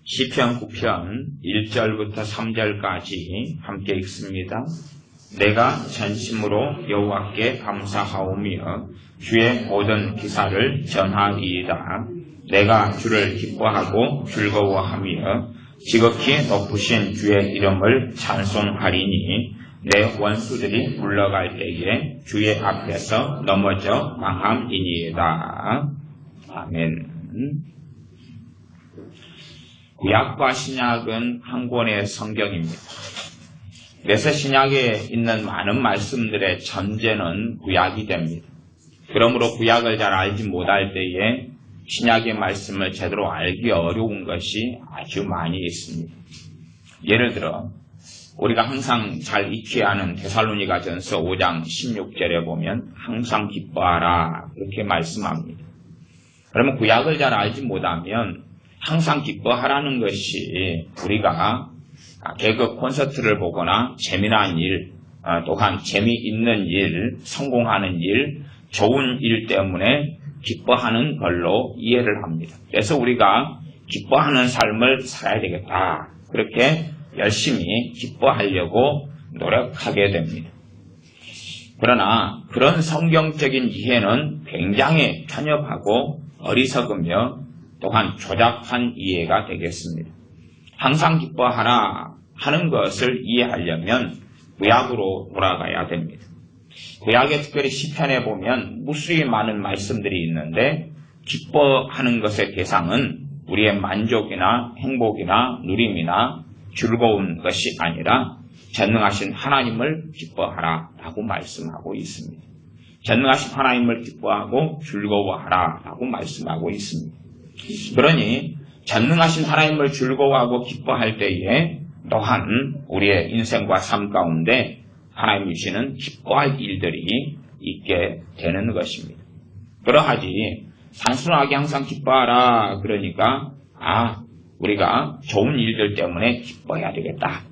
시편 9편 1절부터 3절까지 함께 읽습니다. 내가 전심으로 여호와께 감사하오며 주의 모든 기사를 전하리이다. 내가 주를 기뻐하고 즐거워하며 지극히 높으신 주의 이름을 찬송하리니 내 원수들이 물러갈 때에 주의 앞에서 넘어져 망함이니이다. 아멘. 구약과 신약은 한 권의 성경입니다. 그래서 신약에 있는 많은 말씀들의 전제는 구약이 됩니다. 그러므로 구약을 잘 알지 못할 때에 신약의 말씀을 제대로 알기 어려운 것이 아주 많이 있습니다. 예를 들어 우리가 항상 잘 익혀야 하는 데살로니가전서 5장 16절에 보면 항상 기뻐하라 그렇게 말씀합니다. 그러면 구약을 잘 알지 못하면 항상 기뻐하라는 것이 우리가 개그 콘서트를 보거나 재미난 일, 또한 재미있는 일, 성공하는 일, 좋은 일 때문에 기뻐하는 걸로 이해를 합니다. 그래서 우리가 기뻐하는 삶을 살아야 되겠다. 그렇게 열심히 기뻐하려고 노력하게 됩니다. 그러나 그런 성경적인 이해는 굉장히 편협하고 어리석으며 또한 조잡한 이해가 되겠습니다. 항상 기뻐하라 하는 것을 이해하려면 구약으로 돌아가야 됩니다. 구약에 특별히 시편에 보면 무수히 많은 말씀들이 있는데 기뻐하는 것의 대상은 우리의 만족이나 행복이나 누림이나 즐거운 것이 아니라 전능하신 하나님을 기뻐하라 라고 말씀하고 있습니다. 전능하신 하나님을 기뻐하고 즐거워하라 라고 말씀하고 있습니다. 그러니 전능하신 하나님을 즐거워하고 기뻐할 때에 또한 우리의 인생과 삶 가운데 하나님이 주시는 기뻐할 일들이 있게 되는 것입니다. 그러하지 단순하게 항상 기뻐하라 그러니까 우리가 좋은 일들 때문에 기뻐해야 되겠다.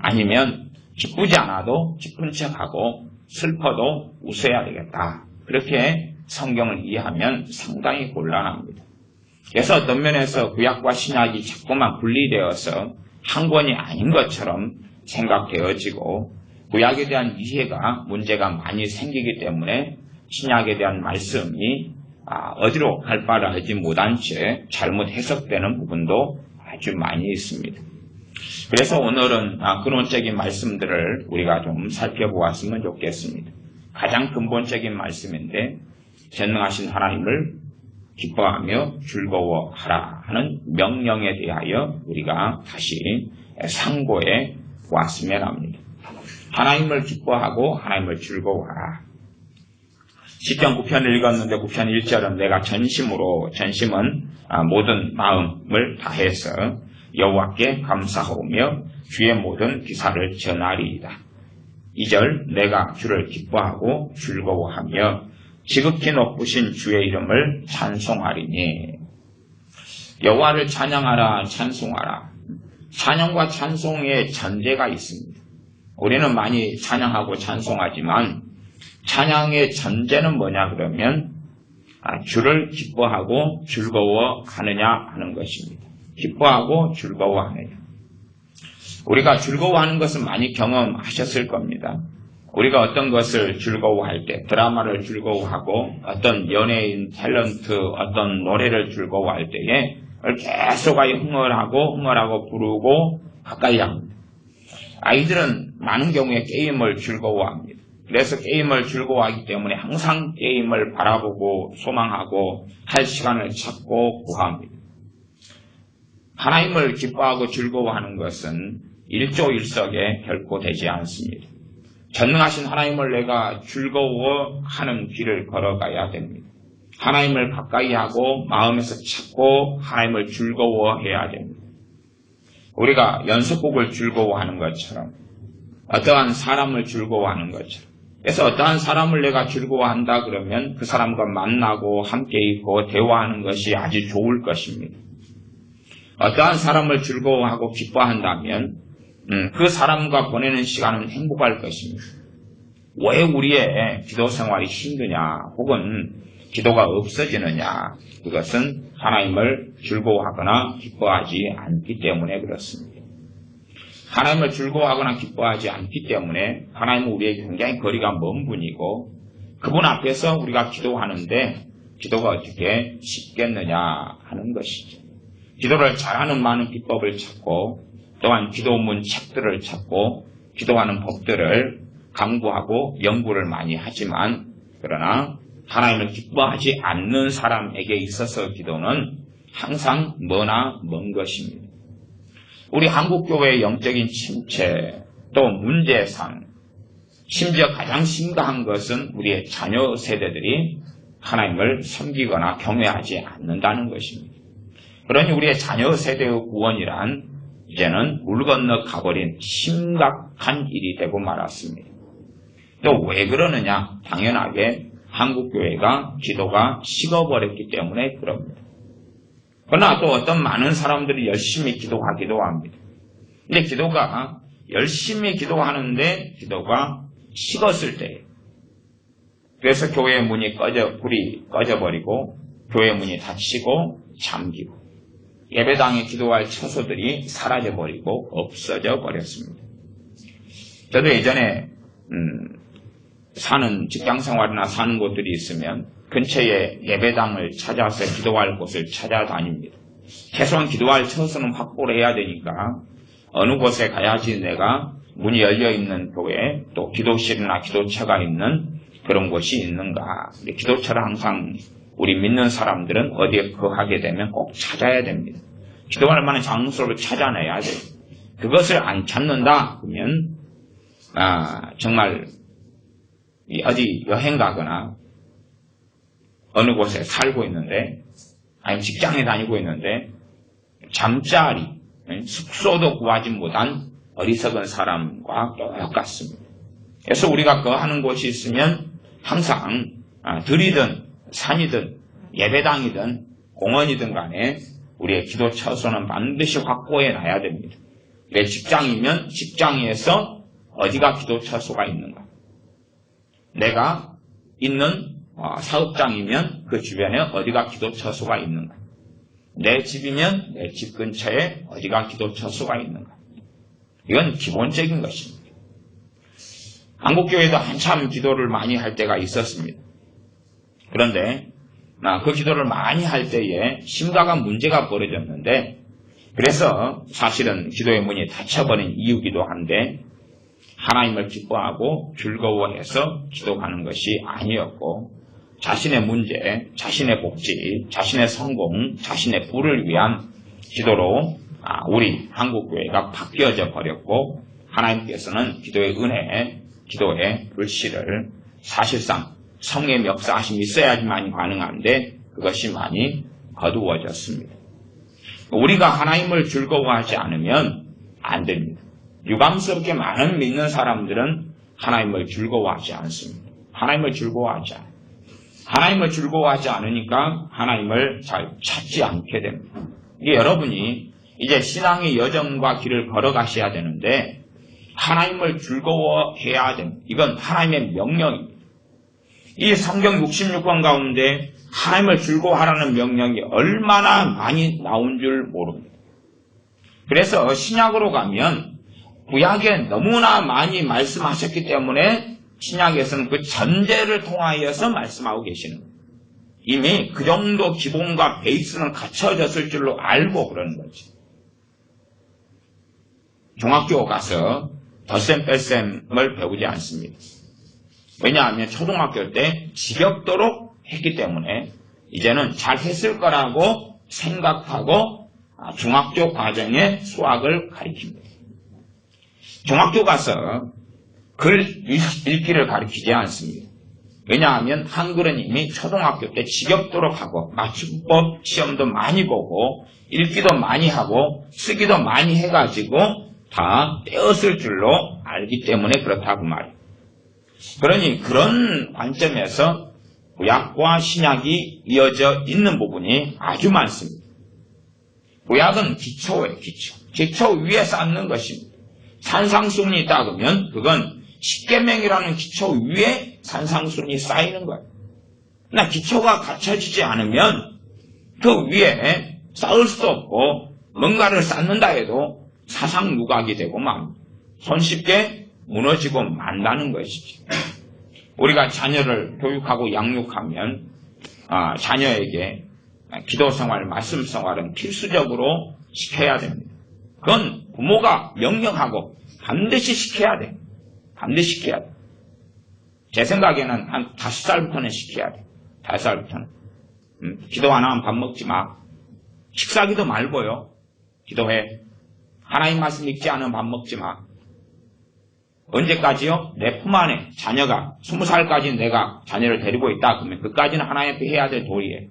아니면 기쁘지 않아도 기쁜 척하고 슬퍼도 웃어야 되겠다. 그렇게 성경을 이해하면 상당히 곤란합니다. 그래서 어떤 면에서 구약과 신약이 자꾸만 분리되어서 한 권이 아닌 것처럼 생각되어지고 구약에 대한 이해가 문제가 많이 생기기 때문에 신약에 대한 말씀이 어디로 갈 바를 알지 못한 채 잘못 해석되는 부분도 아주 많이 있습니다. 그래서 오늘은 근원적인 말씀들을 우리가 좀 살펴보았으면 좋겠습니다. 가장 근본적인 말씀인데 전능하신 하나님을 기뻐하며 즐거워하라 하는 명령에 대하여 우리가 다시 상고해 보았으면 합니다. 하나님을 기뻐하고 하나님을 즐거워하라. 시편 9편을 읽었는데 9편 1절은 내가 전심은 모든 마음을 다해서 여호와께 감사하오며 주의 모든 기사를 전하리이다. 2절 내가 주를 기뻐하고 즐거워하며 지극히 높으신 주의 이름을 찬송하리니. 여호와를 찬양하라 찬송하라. 찬양과 찬송의 전제가 있습니다. 우리는 많이 찬양하고 찬송하지만 찬양의 전제는 뭐냐 그러면 주를 기뻐하고 즐거워하느냐 하는 것입니다. 기뻐하고 즐거워하느냐. 우리가 즐거워하는 것은 많이 경험하셨을 겁니다. 우리가 어떤 것을 즐거워할 때, 드라마를 즐거워하고 어떤 연예인, 탤런트, 어떤 노래를 즐거워할 때에 계속 흥얼하고 부르고 가까이 합니다. 아이들은 많은 경우에 게임을 즐거워합니다. 그래서 게임을 즐거워하기 때문에 항상 게임을 바라보고 소망하고 할 시간을 찾고 구합니다. 하나님을 기뻐하고 즐거워하는 것은 일조일석에 결코 되지 않습니다. 전능하신 하나님을 내가 즐거워하는 길을 걸어가야 됩니다. 하나님을 가까이 하고 마음에서 찾고 하나님을 즐거워해야 됩니다. 우리가 연습곡을 즐거워하는 것처럼 어떠한 사람을 즐거워하는 것처럼 그래서 어떠한 사람을 내가 즐거워한다 그러면 그 사람과 만나고 함께 있고 대화하는 것이 아주 좋을 것입니다. 어떠한 사람을 즐거워하고 기뻐한다면 그 사람과 보내는 시간은 행복할 것입니다. 왜 우리의 기도 생활이 힘드냐 혹은 기도가 없어지느냐 그것은 하나님을 즐거워하거나 기뻐하지 않기 때문에 그렇습니다. 하나님을 즐거워하거나 기뻐하지 않기 때문에 하나님은 우리에게 굉장히 거리가 먼 분이고 그분 앞에서 우리가 기도하는데 기도가 어떻게 쉽겠느냐 하는 것이죠. 기도를 잘하는 많은 비법을 찾고 또한 기도문 책들을 찾고 기도하는 법들을 강구하고 연구를 많이 하지만 그러나 하나님을 기뻐하지 않는 사람에게 있어서 기도는 항상 머나 먼 것입니다. 우리 한국교회의 영적인 침체 또 문제상 심지어 가장 심각한 것은 우리의 자녀 세대들이 하나님을 섬기거나 경외하지 않는다는 것입니다. 그러니 우리의 자녀 세대의 구원이란 이제는 물 건너 가버린 심각한 일이 되고 말았습니다. 또 왜 그러느냐? 당연하게 한국교회가 기도가 식어버렸기 때문에 그럽니다. 그러나 또 어떤 많은 사람들이 열심히 기도하기도 합니다. 근데 기도가 열심히 기도하는데 기도가 식었을 때예요. 그래서 교회의 문이 불이 꺼져버리고 교회의 문이 닫히고 잠기고 예배당에 기도할 처소들이 사라져버리고 없어져 버렸습니다. 저도 예전에 사는 직장생활이나 사는 곳들이 있으면 근처에 예배당을 찾아서 기도할 곳을 찾아다닙니다. 최소한 기도할 처소는 확보를 해야 되니까 어느 곳에 가야지 내가 문이 열려있는 교회 또 기도실이나 기도처가 있는 그런 곳이 있는가. 기도처를 항상 우리 믿는 사람들은 어디에 거하게 되면 꼭 찾아야 됩니다. 기도할 만한 장소를 찾아내야 돼요. 그것을 안 찾는다 그러면 정말 어디 여행 가거나 어느 곳에 살고 있는데 아니면 직장에 다니고 있는데 잠자리, 숙소도 구하지 못한 어리석은 사람과 똑같습니다. 그래서 우리가 거하는 곳이 있으면 항상 들이든 산이든 예배당이든 공원이든 간에 우리의 기도 처소는 반드시 확보해 놔야 됩니다. 내 직장이면 직장에서 어디가 기도 처소가 있는가? 내가 있는 사업장이면 그 주변에 어디가 기도 처소가 있는가? 내 집이면 내 집 근처에 어디가 기도 처소가 있는가? 이건 기본적인 것입니다. 한국교회도 한참 기도를 많이 할 때가 있었습니다. 그런데 그 기도를 많이 할 때에 심각한 문제가 벌어졌는데 그래서 사실은 기도의 문이 닫혀버린 이유기도 한데 하나님을 기뻐하고 즐거워해서 기도하는 것이 아니었고 자신의 문제, 자신의 복지, 자신의 성공, 자신의 부를 위한 기도로 우리 한국교회가 바뀌어져 버렸고 하나님께서는 기도의 은혜, 기도의 불씨를 사실상 성의 역사하심이 있어야지만 가능한데 그것이 많이 어두워졌습니다. 우리가 하나님을 즐거워하지 않으면 안 됩니다. 유감스럽게 많은 믿는 사람들은 하나님을 즐거워하지 않습니다. 하나님을 즐거워하지 않아요. 하나님을 즐거워하지 않으니까 하나님을 잘 찾지 않게 됩니다. 이게 여러분이 이제 신앙의 여정과 길을 걸어가셔야 되는데 하나님을 즐거워해야 됩니다. 이건 하나님의 명령입니다. 이 성경 66권 가운데 하나님을 즐거워하라는 명령이 얼마나 많이 나온 줄 모릅니다. 그래서 신약으로 가면 구약에 너무나 많이 말씀하셨기 때문에 신약에서는 그 전제를 통하여서 말씀하고 계시는 거예요. 이미 그 정도 기본과 베이스는 갖춰졌을 줄로 알고 그러는 거지. 중학교 가서 덧셈 뺄셈을 배우지 않습니다. 왜냐하면 초등학교 때 지겹도록 했기 때문에 이제는 잘 했을 거라고 생각하고 중학교 과정에 수학을 가르칩니다. 중학교 가서 글 읽기를 가르치지 않습니다. 왜냐하면 한글은 이미 초등학교 때 지겹도록 하고 맞춤법 시험도 많이 보고 읽기도 많이 하고 쓰기도 많이 해가지고 다 떼었을 줄로 알기 때문에 그렇다고 말이에요. 그러니 그런 관점에서 구약과 신약이 이어져 있는 부분이 아주 많습니다. 구약은 기초예요, 기초. 기초 위에 쌓는 것입니다. 산상수훈이 있다 그러면 그건 십계명이라는 기초 위에 산상수훈이 쌓이는 거예요. 그러나 기초가 갖춰지지 않으면 그 위에 쌓을 수 없고 뭔가를 쌓는다 해도 사상누각이 되고 손쉽게 무너지고 만다는 것이죠. 우리가 자녀를 교육하고 양육하면 자녀에게 기도생활, 말씀생활은 필수적으로 시켜야 됩니다. 그건 부모가 명령하고 반드시 시켜야 돼. 반드시 시켜야 돼. 제 생각에는 한 5살부터는 시켜야 돼. 5살부터는. 기도 안 하면 밥 먹지 마. 식사기도 말고요. 기도해. 하나님 말씀 읽지 않으면 밥 먹지 마. 언제까지요? 내 품 안에 자녀가 20살까지 내가 자녀를 데리고 있다 그러면 그까지는 하나님 앞에 해야 될 도리예요.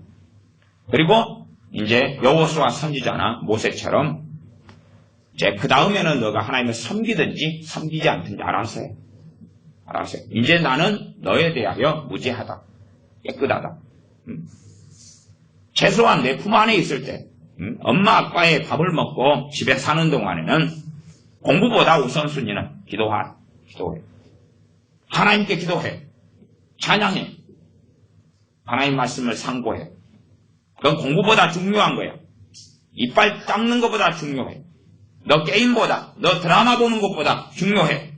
그리고 이제 여호수아 선지자나 모세처럼 이제 그 다음에는 너가 하나님을 섬기든지 섬기지 않든지 알아서 해. 알아서 해. 이제 나는 너에 대하여 무죄하다. 깨끗하다. 최소한 내 품 안에 있을 때 엄마 아빠의 밥을 먹고 집에 사는 동안에는 공부보다 우선순위는 기도해. 하나님께 기도해. 찬양해. 하나님 말씀을 상고해. 그건 공부보다 중요한 거야. 이빨 닦는 것보다 중요해. 너 게임보다, 너 드라마 보는 것보다 중요해.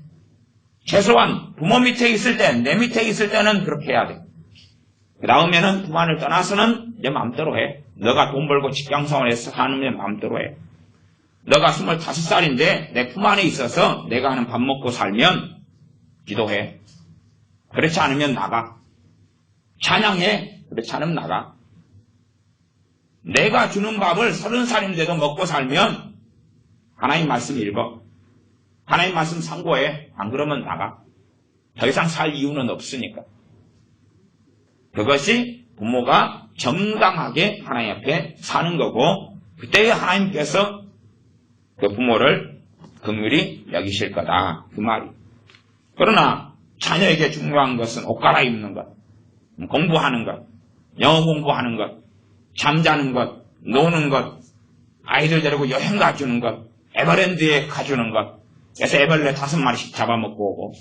최소한 부모 밑에 있을 때, 내 밑에 있을 때는 그렇게 해야 돼. 그 다음에는 부모를 떠나서는 내 마음대로 해. 너가 돈 벌고 직장생활에서 하는 내 마음대로 해. 너가 25살인데 내 품 안에 있어서 내가 하는 밥 먹고 살면 기도해. 그렇지 않으면 나가. 찬양해. 그렇지 않으면 나가. 내가 주는 밥을 30살인데도 먹고 살면 하나님 말씀 읽어. 하나님 말씀 상고해. 안 그러면 나가. 더 이상 살 이유는 없으니까. 그것이 부모가 정당하게 하나님 앞에 사는 거고 그때 하나님께서 그 부모를 긍휼히 여기실 거다. 그 말이. 그러나 자녀에게 중요한 것은 옷 갈아입는 것, 공부하는 것, 영어 공부하는 것, 잠자는 것, 노는 것, 아이들 데리고 여행 가주는 것, 에버랜드에 가주는 것, 그래서 애벌레 5마리씩 잡아먹고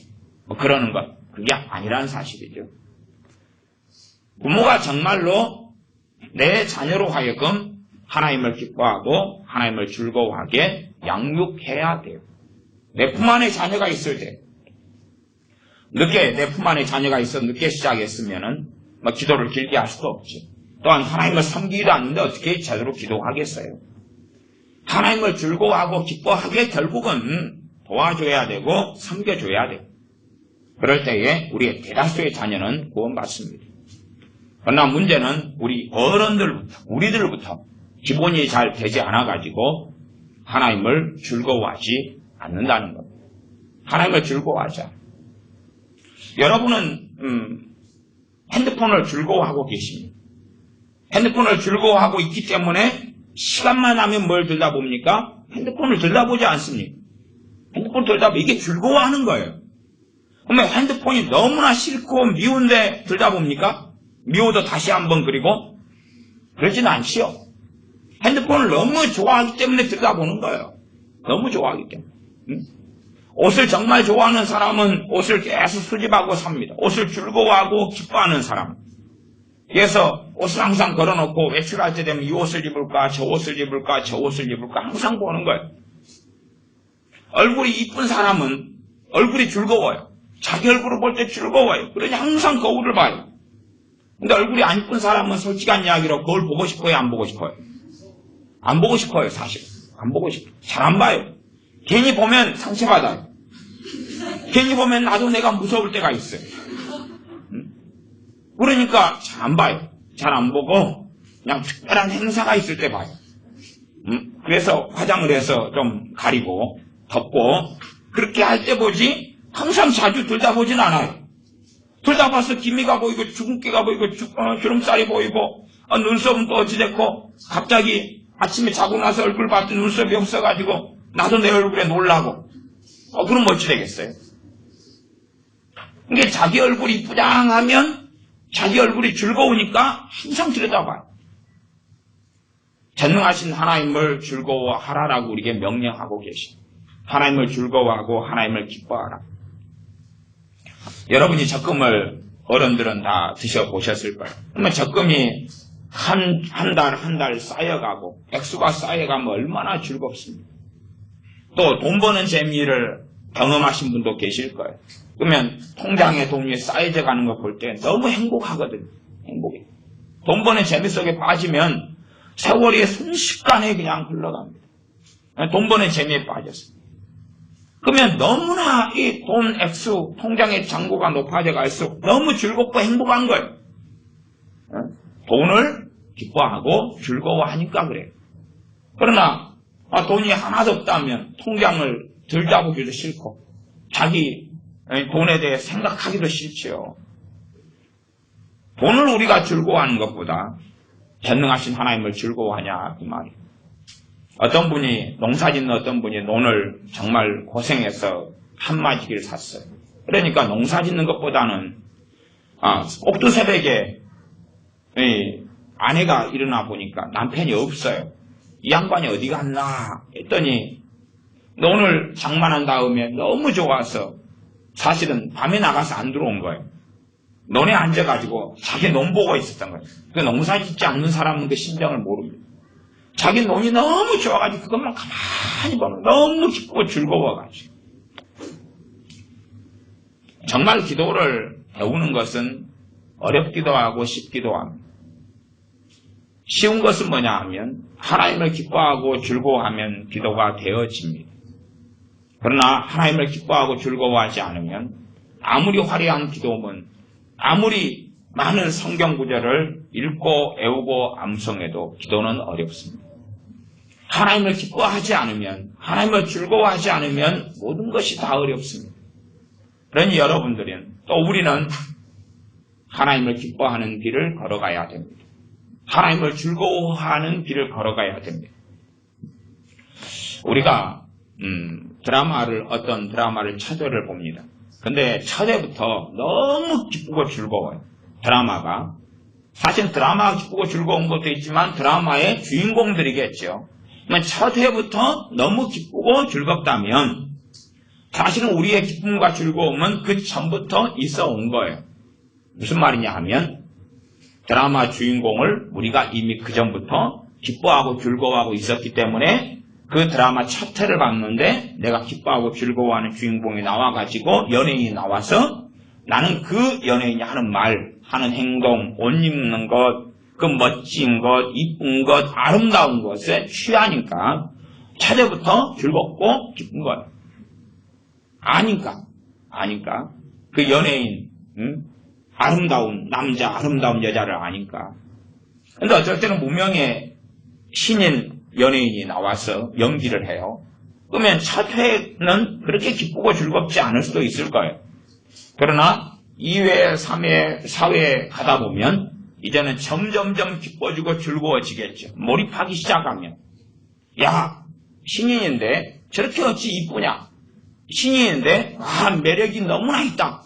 오고 그러는 것. 그게 아니라는 사실이죠. 부모가 정말로 내 자녀로 하여금 하나님을 기뻐하고 하나님을 즐거워하게 양육해야 돼요. 내 품 안에 자녀가 있을 때 늦게 내 품 안에 자녀가 있어 늦게 시작했으면은 기도를 길게 할 수도 없지. 또한 하나님을 섬기지도 않는데 어떻게 제대로 기도하겠어요. 하나님을 즐거워하고 기뻐하게 결국은 도와줘야 되고 섬겨줘야 돼요. 그럴 때에 우리의 대다수의 자녀는 구원받습니다. 그러나 문제는 우리 어른들부터, 우리들부터 기본이 잘 되지 않아가지고 하나님을 즐거워하지 않는다는 겁니다. 하나님을 즐거워하자. 여러분은 핸드폰을 즐거워하고 계십니다. 핸드폰을 즐거워하고 있기 때문에 시간만 나면 뭘 들여다봅니까? 핸드폰을 들여다보지 않습니까? 핸드폰 들여다보면 이게 즐거워하는 거예요. 그러면 핸드폰이 너무나 싫고 미운데 들여다봅니까? 미워도 다시 한번 그리고? 그러지는 않지요. 핸드폰을 너무 좋아하기 때문에 들여다보는 거예요. 너무 좋아하기 때문에. 옷을 정말 좋아하는 사람은 옷을 계속 수집하고 삽니다. 옷을 즐거워하고 기뻐하는 사람. 그래서 옷을 항상 걸어놓고 외출할 때 되면 이 옷을 입을까, 저 옷을 입을까, 저 옷을 입을까 항상 보는 거예요. 얼굴이 이쁜 사람은 얼굴이 즐거워요. 자기 얼굴을 볼 때 즐거워요. 그러니 항상 거울을 봐요. 근데 얼굴이 안 이쁜 사람은 솔직한 이야기로 거울 보고 싶어요, 안 보고 싶어요? 안 보고 싶어요, 사실. 안 보고 싶어요. 잘 안 봐요. 괜히 보면 상처받아요. 괜히 보면 나도 내가 무서울 때가 있어요. 그러니까 잘 안 봐요. 잘 안 보고 그냥 특별한 행사가 있을 때 봐요. 그래서 화장을 해서 좀 가리고 덮고 그렇게 할 때 보지 항상 자주 들여다보진 않아요. 들여다봐서 기미가 보이고 주근깨가 보이고 주름살이 보이고 눈썹은 또 어찌됐고 갑자기 아침에 자고 나서 얼굴 봤더니 눈썹이 없어가지고 나도 내 얼굴에 놀라고 그럼 어찌 되겠어요? 이게 자기 얼굴이 부장하면 자기 얼굴이 즐거우니까 항상 들여다봐요. 전능하신 하나님을 즐거워하라라고 우리에게 명령하고 계십니다. 하나님을 즐거워하고 하나님을 기뻐하라. 여러분이 적금을 어른들은 다 드셔보셨을 거예요. 그러면 적금이 한 달 쌓여가고 액수가 쌓여가면 얼마나 즐겁습니까? 또 돈 버는 재미를 경험하신 분도 계실 거예요. 그러면 통장에 돈이 쌓여져 가는 거 볼 때 너무 행복하거든요. 행복해. 돈 버는 재미 속에 빠지면 세월이 순식간에 그냥 흘러갑니다. 돈 버는 재미에 빠졌어요. 그러면 너무나 이 돈 액수, 통장의 잔고가 높아져 갈수록 너무 즐겁고 행복한 거예요. 돈을 기뻐하고 즐거워하니까 그래요. 그러나 돈이 하나도 없다면 통장을 들잡기도 싫고 자기 돈에 대해 생각하기도 싫지요. 돈을 우리가 즐거워하는 것보다 전능하신 하나님을 즐거워하냐 그 말이에요. 어떤 분이 농사 짓는 어떤 분이 논을 정말 고생해서 한마디기를 샀어요. 그러니까 농사 짓는 것보다는 꼭두새벽에 아내가 일어나 보니까 남편이 없어요. 이 양반이 어디 갔나 했더니 논을 장만한 다음에 너무 좋아서 사실은 밤에 나가서 안 들어온 거예요. 논에 앉아가지고 자기 논 보고 있었던 거예요. 그 농사 짓지 않는 사람은 그 심정을 모릅니다. 자기 논이 너무 좋아가지고 그것만 가만히 보면 너무 기쁘고 즐거워가지고. 정말 기도를 배우는 것은 어렵기도 하고 쉽기도 합니다. 쉬운 것은 뭐냐 하면 하나님을 기뻐하고 즐거워하면 기도가 되어집니다. 그러나 하나님을 기뻐하고 즐거워하지 않으면 아무리 화려한 기도문, 아무리 많은 성경 구절을 읽고 외우고 암송해도 기도는 어렵습니다. 하나님을 기뻐하지 않으면, 하나님을 즐거워하지 않으면 모든 것이 다 어렵습니다. 그러니 여러분들은 또 우리는 하나님을 기뻐하는 길을 걸어가야 됩니다. 하나님을 즐거워하는 길을 걸어가야 됩니다. 우리가 어떤 드라마를 첫 회를 봅니다. 근데 첫 회부터 너무 기쁘고 즐거워요. 드라마가. 사실 드라마가 기쁘고 즐거운 것도 있지만 드라마의 주인공들이겠죠. 첫 회부터 너무 기쁘고 즐겁다면 사실은 우리의 기쁨과 즐거움은 그 전부터 있어 온 거예요. 무슨 말이냐 하면 드라마 주인공을 우리가 이미 그 전부터 기뻐하고 즐거워하고 있었기 때문에 그 드라마 첫 회를 봤는데 내가 기뻐하고 즐거워하는 주인공이 나와가지고 연예인이 나와서 나는 그 연예인이 하는 말, 하는 행동, 옷 입는 것, 그 멋진 것, 이쁜 것, 아름다운 것에 취하니까 첫 회부터 즐겁고 기쁜 거예요. 아니까 그 연예인, 아름다운 남자, 아름다운 여자를 아니까. 근데 어쩔 때는 무명의 신인 연예인이 나와서 연기를 해요. 그러면 첫 회는 그렇게 기쁘고 즐겁지 않을 수도 있을 거예요. 그러나 2회, 3회, 4회 가다 보면 이제는 점점점 기뻐지고 즐거워지겠죠. 몰입하기 시작하면. 야, 신인인데 저렇게 어찌 이쁘냐. 신인인데 매력이 너무나 있다.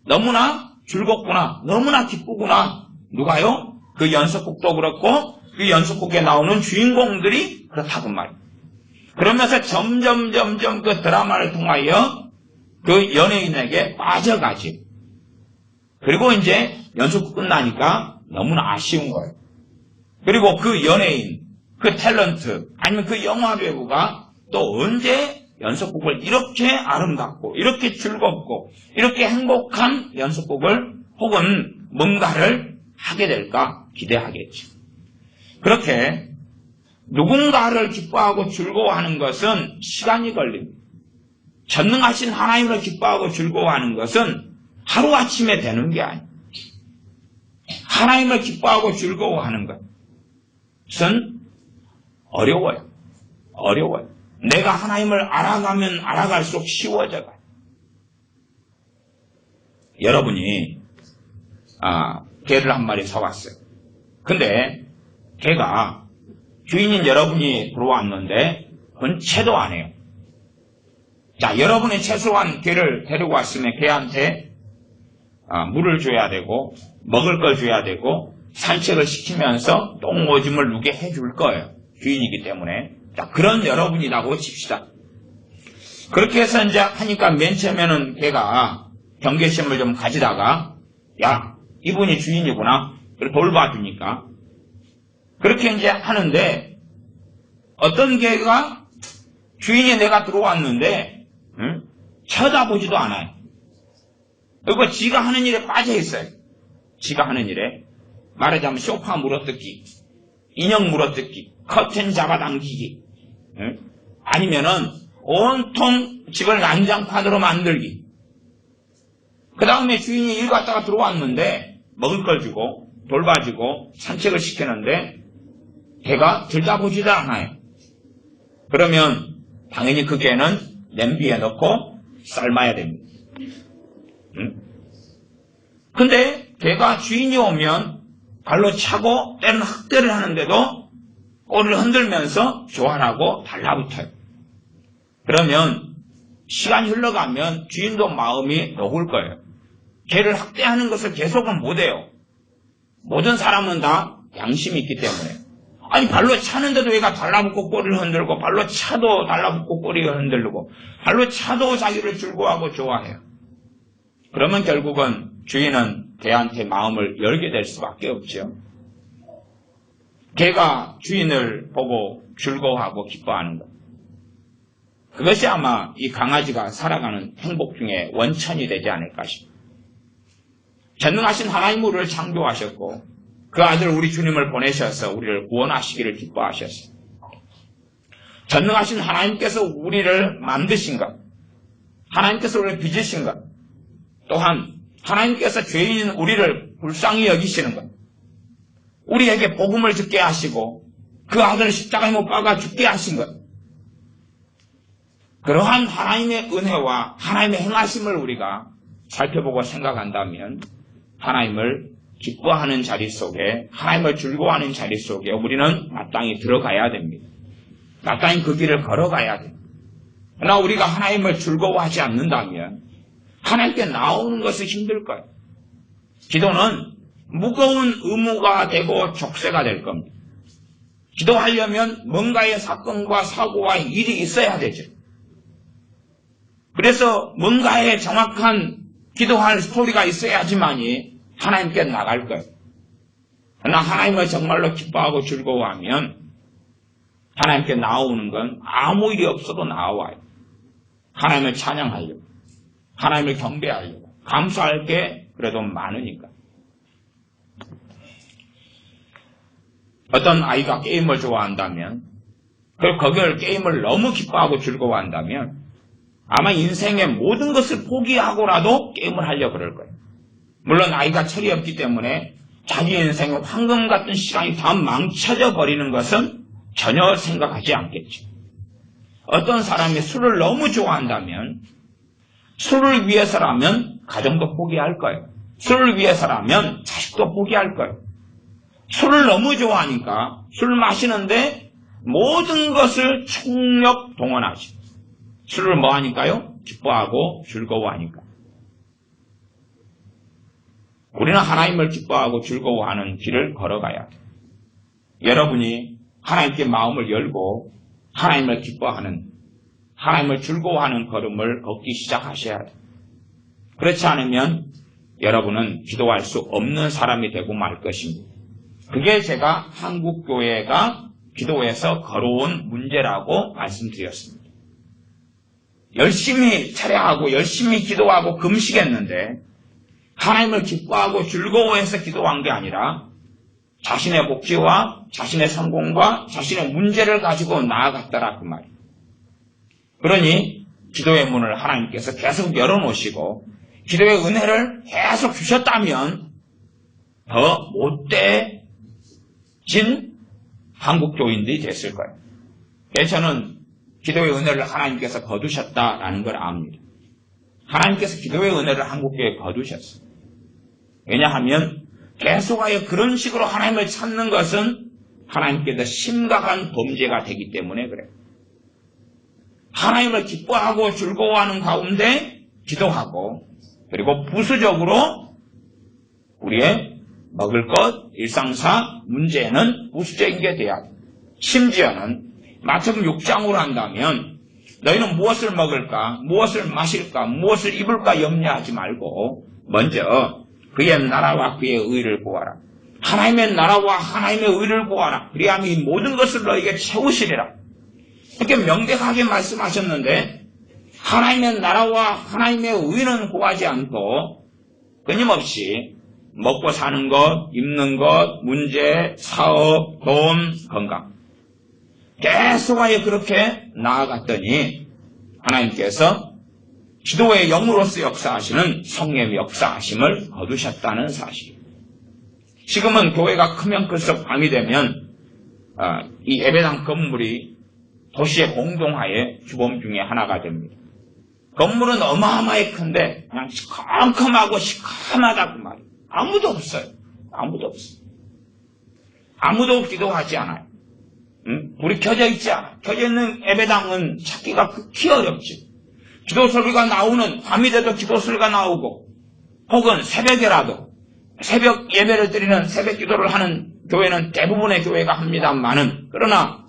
너무나 즐겁구나. 너무나 기쁘구나. 누가요? 그 연속곡도 그렇고 그 연속곡에 나오는 주인공들이 그렇다고 말이에요. 그러면서 점점 그 드라마를 통하여 그 연예인에게 빠져가지. 그리고 이제 연속곡 끝나니까 너무나 아쉬운 거예요. 그리고 그 연예인, 그 탤런트, 아니면 그 영화 배우가 또 언제 연속곡을 이렇게 아름답고 이렇게 즐겁고 이렇게 행복한 연속곡을 혹은 뭔가를 하게 될까 기대하겠죠. 그렇게 누군가를 기뻐하고 즐거워하는 것은 시간이 걸립니다. 전능하신 하나님을 기뻐하고 즐거워하는 것은 하루아침에 되는 게 아니에요. 하나님을 기뻐하고 즐거워하는 것은 어려워요. 내가 하나님을 알아가면 알아갈수록 쉬워져가요. 여러분이 개를 한 마리 사왔어요. 근데 개가 주인인 여러분이 들어왔는데 그건 채도 안 해요. 자, 여러분이 최소한 개를 데리고 왔으면 개한테 물을 줘야 되고 먹을 걸 줘야 되고 산책을 시키면서 똥오줌을 누게 해줄 거예요. 주인이기 때문에. 자, 그런 여러분이라고 칩시다. 그렇게 해서 이제 하니까 맨 처음에는 걔가 경계심을 좀 가지다가 야, 이분이 주인이구나. 그래서 돌봐주니까 그렇게 이제 하는데 어떤 개가 주인이 내가 들어왔는데 쳐다보지도 않아요. 그리고 지가 하는 일에 빠져 있어요. 지가 하는 일에 말하자면 소파 물어뜯기, 인형 물어뜯기, 커튼 잡아당기기, 아니면은 온통 집을 난장판으로 만들기. 그 다음에 주인이 일 갔다가 들어왔는데 먹을 걸 주고 돌봐주고 산책을 시키는데 개가 들여다보지도 않아요. 그러면 당연히 그 개는 냄비에 넣고 삶아야 됩니다. 근데 개가 주인이 오면 발로 차고 때는 학대를 하는데도 꼬리를 흔들면서 교환하고 달라붙어요. 그러면 시간이 흘러가면 주인도 마음이 녹을 거예요. 개를 학대하는 것을 계속은 못해요. 모든 사람은 다 양심이 있기 때문에. 아니 발로 차는데도 얘가 달라붙고 꼬리를 흔들고 발로 차도 달라붙고 꼬리를 흔들고 발로 차도 자기를 즐거워하고 좋아해요. 그러면 결국은 주인은 개한테 마음을 열게 될 수밖에 없죠. 개가 주인을 보고 즐거워하고 기뻐하는 것. 그것이 아마 이 강아지가 살아가는 행복 중에 원천이 되지 않을까 싶습니다. 전능하신 하나님 우리를 창조하셨고 그 아들 우리 주님을 보내셔서 우리를 구원하시기를 기뻐하셨어요. 전능하신 하나님께서 우리를 만드신 것, 하나님께서 우리를 빚으신 것, 또한 하나님께서 죄인인 우리를 불쌍히 여기시는 것, 우리에게 복음을 듣게 하시고 그 아들을 십자가에 못 박아 죽게 하신 것, 그러한 하나님의 은혜와 하나님의 행하심을 우리가 살펴보고 생각한다면 하나님을 기뻐하는 자리 속에, 하나님을 즐거워하는 자리 속에 우리는 마땅히 들어가야 됩니다. 마땅히 그 길을 걸어가야 됩니다. 그러나 우리가 하나님을 즐거워하지 않는다면 하나님께 나오는 것이 힘들 거예요. 기도는 무거운 의무가 되고 족쇄가 될 겁니다. 기도하려면 뭔가의 사건과 사고와 일이 있어야 되죠. 그래서 뭔가의 정확한 기도할 스토리가 있어야지만이 하나님께 나갈 거예요. 그러나 하나님을 정말로 기뻐하고 즐거워하면 하나님께 나오는 건 아무 일이 없어도 나와요. 하나님을 찬양하려고, 하나님을 경배하려고, 감사할 게 그래도 많으니까. 어떤 아이가 게임을 좋아한다면, 그걸 게임을 너무 기뻐하고 즐거워한다면 아마 인생의 모든 것을 포기하고라도 게임을 하려고 그럴 거예요. 물론 아이가 철이 없기 때문에 자기 인생의 황금 같은 시간이 다 망쳐져 버리는 것은 전혀 생각하지 않겠죠. 어떤 사람이 술을 너무 좋아한다면 술을 위해서라면 가정도 포기할 거예요. 술을 위해서라면 자식도 포기할 거예요. 술을 너무 좋아하니까 술 마시는데 모든 것을 총력 동원하죠. 술을 뭐 하니까요? 기뻐하고 즐거워하니까. 우리는 하나님을 기뻐하고 즐거워하는 길을 걸어가야 돼요. 여러분이 하나님께 마음을 열고 하나님을 기뻐하는, 하나님을 즐거워하는 걸음을 걷기 시작하셔야 돼요. 그렇지 않으면 여러분은 기도할 수 없는 사람이 되고 말 것입니다. 그게 제가 한국교회가 기도에서 걸어온 문제라고 말씀드렸습니다. 열심히 찬양하고 열심히 기도하고 금식했는데 하나님을 기뻐하고 즐거워해서 기도한 게 아니라 자신의 복지와 자신의 성공과 자신의 문제를 가지고 나아갔더라 그 말이에요. 그러니 기도의 문을 하나님께서 계속 열어놓으시고 기도의 은혜를 계속 주셨다면 더 못돼진 한국교인들이 됐을 거예요. 그래서 저는 기도의 은혜를 하나님께서 거두셨다라는 걸 압니다. 하나님께서 기도의 은혜를 한국교회에 거두셨어요. 왜냐하면 계속하여 그런 식으로 하나님을 찾는 것은 하나님께서 심각한 범죄가 되기 때문에 그래요. 하나님을 기뻐하고 즐거워하는 가운데 기도하고 그리고 부수적으로 우리의 먹을 것, 일상사 문제는 부수적인 게 돼야 돼요. 심지어는 마태복음 6장으로 한다면 너희는 무엇을 먹을까, 무엇을 마실까, 무엇을 입을까 염려하지 말고 먼저 그의 나라와 그의 의를 구하라. 하나님의 나라와 하나님의 의를 구하라. 그리하면 이 모든 것을 너에게 채우시리라. 이렇게 명백하게 말씀하셨는데 하나님의 나라와 하나님의 의는 구하지 않고 끊임없이 먹고 사는 것, 입는 것, 문제, 사업, 돈, 건강 계속하여 그렇게 나아갔더니 하나님께서 기도의 영으로서 역사하시는 성령의 역사하심을 거두셨다는 사실. 지금은 교회가 크면 클수록 밤이 되면 이 예배당 건물이 도시의 공동화의 주범 중에 하나가 됩니다. 건물은 어마어마하게 큰데 그냥 컴컴하고 시커하다고 말이에요. 아무도 없어요. 아무도 없어요. 아무도 기도하지 않아요. 불이 켜져 있지 않아요. 켜져 있는 예배당은 찾기가 극히 어렵지. 기도 소리가 나오는 밤이 돼도 기도 소리가 나오고 혹은 새벽에라도 새벽 예배를 드리는 새벽 기도를 하는 교회는 대부분의 교회가 합니다만은 그러나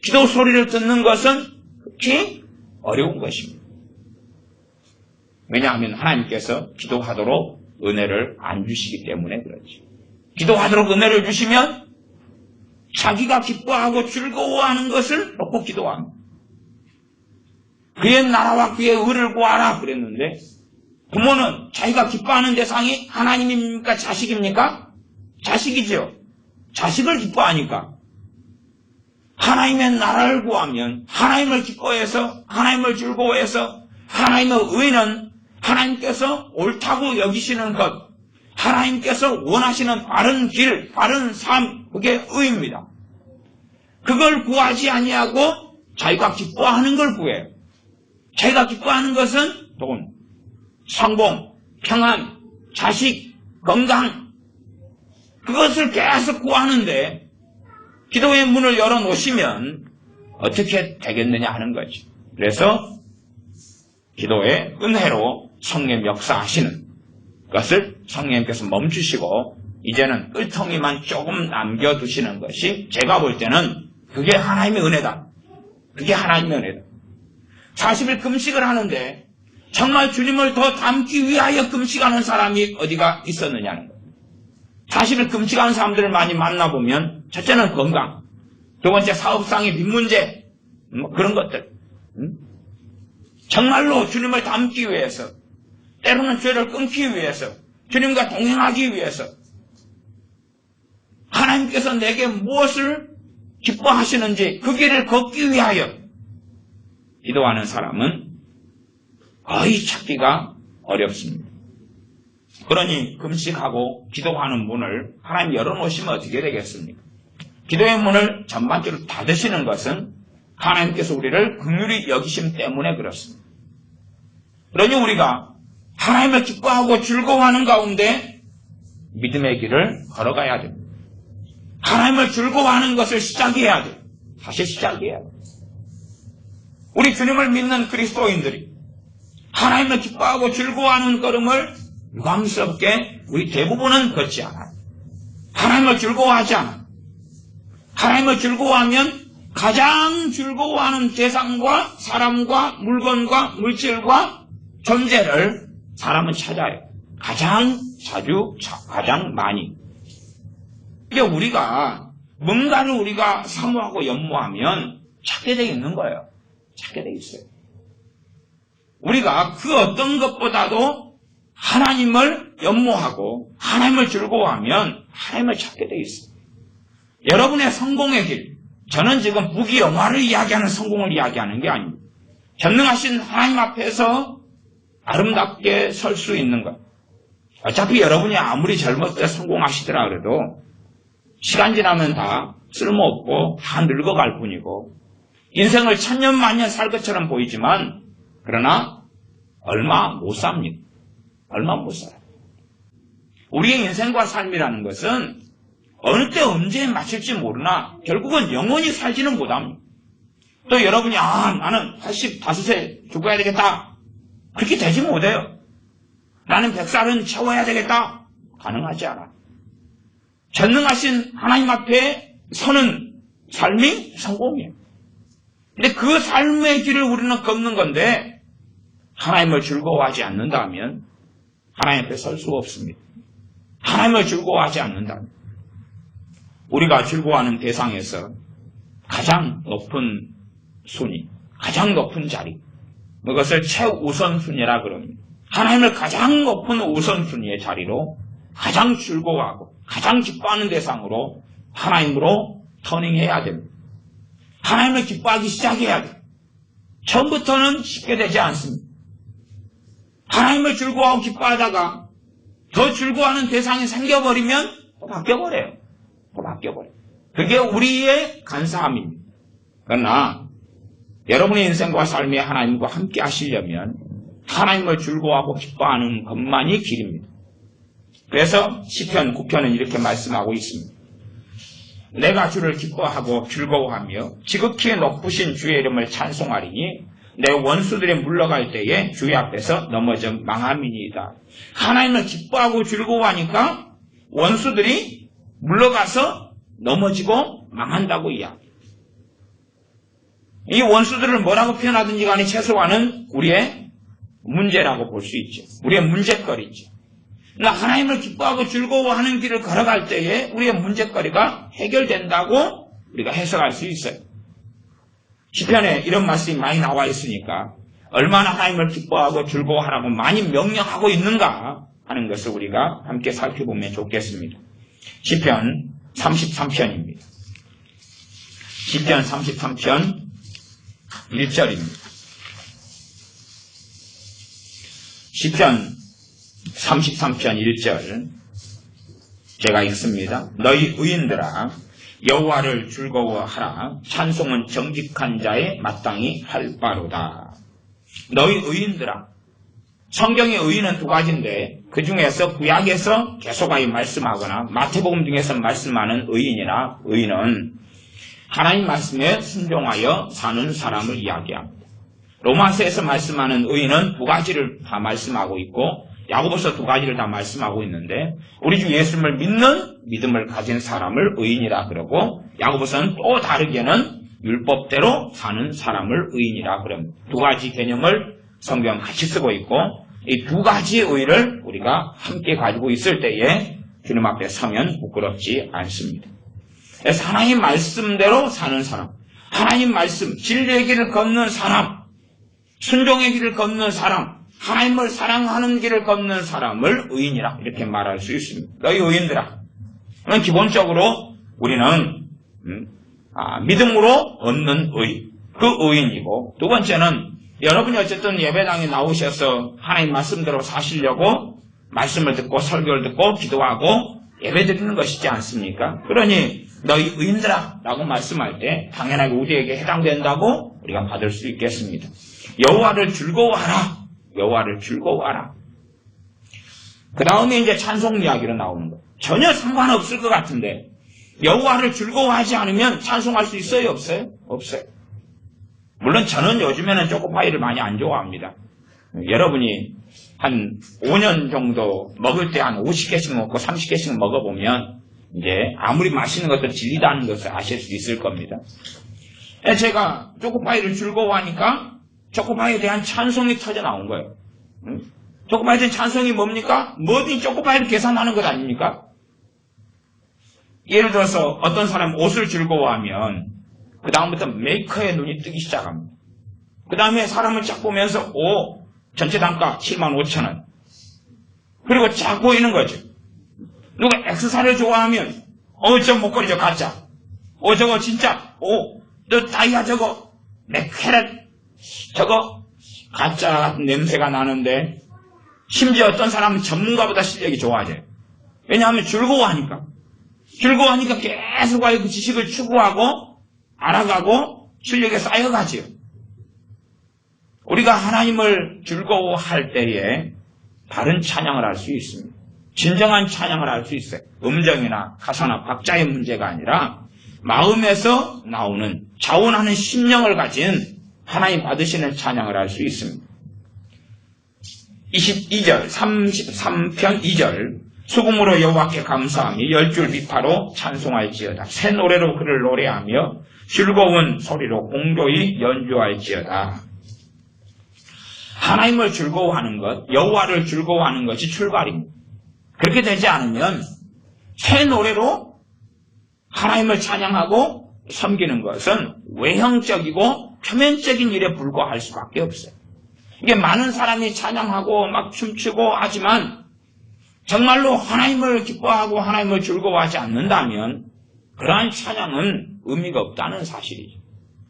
기도 소리를 듣는 것은 극히 어려운 것입니다. 왜냐하면 하나님께서 기도하도록 은혜를 안 주시기 때문에 그렇지. 기도하도록 은혜를 주시면 자기가 기뻐하고 즐거워하는 것을 놓고 기도합니다. 그의 나라와 그의 의를 구하라 그랬는데 부모는 자기가 기뻐하는 대상이 하나님입니까? 자식입니까? 자식이죠. 자식을 기뻐하니까 하나님의 나라를 구하면 하나님을 기뻐해서 하나님을 즐거워해서 하나님의 의는 하나님께서 옳다고 여기시는 것, 하나님께서 원하시는 바른 길, 바른 삶, 그게 의입니다. 그걸 구하지 아니하고 자기가 기뻐하는 걸 구해요. 자기가 기뻐하는 것은 돈, 성공, 평안, 자식, 건강, 그것을 계속 구하는데 기도의 문을 열어놓으시면 어떻게 되겠느냐 하는 거죠. 그래서 기도의 은혜로 성령 역사하시는 것을 성령님께서 멈추시고 이제는 끄텅이만 조금 남겨두시는 것이 제가 볼 때는 그게 하나님의 은혜다. 그게 하나님의 은혜다. 40일 금식을 하는데 정말 주님을 더 닮기 위하여 금식하는 사람이 어디가 있었느냐는 거예요. 40일 금식하는 사람들을 많이 만나보면 첫째는 건강, 두 번째 사업상의 빚 문제, 그런 것들. 정말로 주님을 닮기 위해서, 때로는 죄를 끊기 위해서, 주님과 동행하기 위해서 하나님께서 내게 무엇을 기뻐하시는지 그 길을 걷기 위하여 기도하는 사람은 거의 찾기가 어렵습니다. 그러니 금식하고 기도하는 문을 하나님 열어놓으시면 어떻게 되겠습니까? 기도의 문을 전반적으로 닫으시는 것은 하나님께서 우리를 긍휼히 여기심 때문에 그렇습니다. 그러니 우리가 하나님을 기뻐하고 즐거워하는 가운데 믿음의 길을 걸어가야 됩니다. 하나님을 즐거워하는 것을 시작해야 돼요. 사실 시작해야 돼요. 우리 주님을 믿는 그리스도인들이 하나님을 기뻐하고 즐거워하는 걸음을 유감스럽게 우리 대부분은 걷지 않아요. 하나님을 즐거워하지 않아요. 하나님을 즐거워하면 가장 즐거워하는 대상과 사람과 물건과 물질과 존재를 사람은 찾아요. 가장 자주, 가장 많이. 이게 우리가 뭔가를 우리가 사모하고 연모하면 찾게 되어 있는 거예요. 찾게 되어 있어요. 우리가 그 어떤 것보다도 하나님을 연모하고 하나님을 즐거워하면 하나님을 찾게 되어 있어요. 여러분의 성공의 길, 저는 지금 부귀영화를 이야기하는 성공을 이야기하는 게 아닙니다. 전능하신 하나님 앞에서 아름답게 설 수 있는 것. 어차피 여러분이 아무리 젊었을 때 성공하시더라 그래도 시간 지나면 다 쓸모없고 다 늙어갈 뿐이고 인생을 천년 만년 살 것처럼 보이지만 그러나 얼마 못 삽니다. 얼마 못 살아요. 우리의 인생과 삶이라는 것은 어느 때 언제 마칠지 모르나 결국은 영원히 살지는 못합니다. 또 여러분이 나는 85세 죽어야 되겠다. 그렇게 되지 못해요. 나는 100살은 채워야 되겠다. 가능하지 않아. 전능하신 하나님 앞에 서는 삶이 성공이에요. 근데 그 삶의 길을 우리는 걷는 건데 하나님을 즐거워하지 않는다면 하나님 앞에 설 수가 없습니다. 하나님을 즐거워하지 않는다면 우리가 즐거워하는 대상에서 가장 높은 순위, 가장 높은 자리, 그것을 최우선순위라 그럽니다. 하나님을 가장 높은 우선순위의 자리로 가장 즐거워하고 가장 기뻐하는 대상으로 하나님으로 터닝해야 됩니다. 하나님을 기뻐하기 시작해야 돼요. 처음부터는 쉽게 되지 않습니다. 하나님을 즐거워하고 기뻐하다가 더 즐거워하는 대상이 생겨버리면 또 바뀌어버려요. 그게 우리의 간사함입니다. 그러나 여러분의 인생과 삶이 하나님과 함께 하시려면 하나님을 즐거워하고 기뻐하는 것만이 길입니다. 그래서 시편 9편은 이렇게 말씀하고 있습니다. 내가 주를 기뻐하고 즐거워하며 지극히 높으신 주의 이름을 찬송하리니 내 원수들이 물러갈 때에 주의 앞에서 넘어져 망함이니이다. 하나님을 기뻐하고 즐거워하니까 원수들이 물러가서 넘어지고 망한다고 이야기해요. 이 원수들을 뭐라고 표현하든지 간에 최소한은 우리의 문제라고 볼 수 있죠. 우리의 문제거리죠. 그러나 하나님을 기뻐하고 즐거워하는 길을 걸어갈 때에 우리의 문제거리가 해결된다고 우리가 해석할 수 있어요. 시편에 이런 말씀이 많이 나와 있으니까 얼마나 하나님을 기뻐하고 즐거워하라고 많이 명령하고 있는가 하는 것을 우리가 함께 살펴보면 좋겠습니다. 시편 33편입니다. 시편 33편 1절입니다. 시편 33편 1절 제가 읽습니다. 너희 의인들아 여호와를 즐거워하라. 찬송은 정직한 자의 마땅히 할 바로다. 너희 의인들아. 성경의 의인은 두 가지인데 그 중에서 구약에서 계속하여 말씀하거나 마태복음 등에서 말씀하는 의인은 하나님 말씀에 순종하여 사는 사람을 이야기합니다. 로마서에서 말씀하는 의인은 두 가지를 다 말씀하고 있고 야고보서 두 가지를 다 말씀하고 있는데 우리 주 예수님을 믿는 믿음을 가진 사람을 의인이라 그러고 야고보서는 또 다르게는 율법대로 사는 사람을 의인이라 그럽니다. 두 가지 개념을 성경 같이 쓰고 있고 이 두 가지의 의의를 우리가 함께 가지고 있을 때에 주님 앞에 서면 부끄럽지 않습니다. 그래서 하나님 말씀대로 사는 사람, 하나님 말씀, 진리의 길을 걷는 사람, 순종의 길을 걷는 사람, 하나님을 사랑하는 길을 걷는 사람을 의인이라 이렇게 말할 수 있습니다. 너희 의인들아. 기본적으로 우리는 믿음으로 얻는 의, 그 의인이고 두 번째는 여러분이 어쨌든 예배당에 나오셔서 하나님 말씀대로 사시려고 말씀을 듣고 설교를 듣고 기도하고 예배드리는 것이지 않습니까? 그러니 너희 의인들아 라고 말씀할 때 당연하게 우리에게 해당된다고 우리가 받을 수 있겠습니다. 여호와를 즐거워하라. 여호와를 즐거워하라. 그 다음에 이제 찬송 이야기로 나오는 거. 전혀 상관없을 것 같은데 여호와를 즐거워하지 않으면 찬송할 수 있어요? 없어요? 없어요. 물론 저는 요즘에는 초코파이를 많이 안 좋아합니다. 여러분이 한 5년 정도 먹을 때 한 50개씩 먹고 30개씩 먹어보면 이제 아무리 맛있는 것도 질리다는 것을 아실 수 있을 겁니다. 제가 초코파이를 즐거워하니까 초코파이에 대한 찬송이 터져 나온 거예요. 초코파이에 대한 찬송이 뭡니까? 뭐든 초코파이를 계산하는 것 아닙니까? 예를 들어서 어떤 사람 옷을 즐거워하면 그 다음부터 메이커의 눈이 뜨기 시작합니다. 그 다음에 사람을 쫙 보면서 전체 단가 75,000원. 그리고 쫙 보이는 거죠. 누가 액세서리를 좋아하면 저 목걸이 저 가짜. 저거 진짜. 너 다이아 저거 몇 캐럿 저거 가짜 같은 냄새가 나는데 심지어 어떤 사람은 전문가보다 실력이 좋아져요. 왜냐하면 즐거워하니까 계속 그 지식을 추구하고 알아가고 실력이 쌓여가지요. 우리가 하나님을 즐거워할 때에 바른 찬양을 할 수 있습니다. 진정한 찬양을 할 수 있어요. 음정이나 가사나 박자의 문제가 아니라 마음에서 나오는 자원하는 심령을 가진 하나님 받으시는 찬양을 할 수 있습니다. 22절 33편 2절 수금으로 여호와께 감사하며 10줄 비파로 찬송할지어다. 새 노래로 그를 노래하며 즐거운 소리로 공조히 연주할지어다. 하나님을 즐거워하는 것, 여호와를 즐거워하는 것이 출발입니다. 그렇게 되지 않으면 새 노래로 하나님을 찬양하고 섬기는 것은 외형적이고 표면적인 일에 불과할 수밖에 없어요. 이게 많은 사람이 찬양하고 막 춤추고 하지만 정말로 하나님을 기뻐하고 하나님을 즐거워하지 않는다면 그러한 찬양은 의미가 없다는 사실이죠.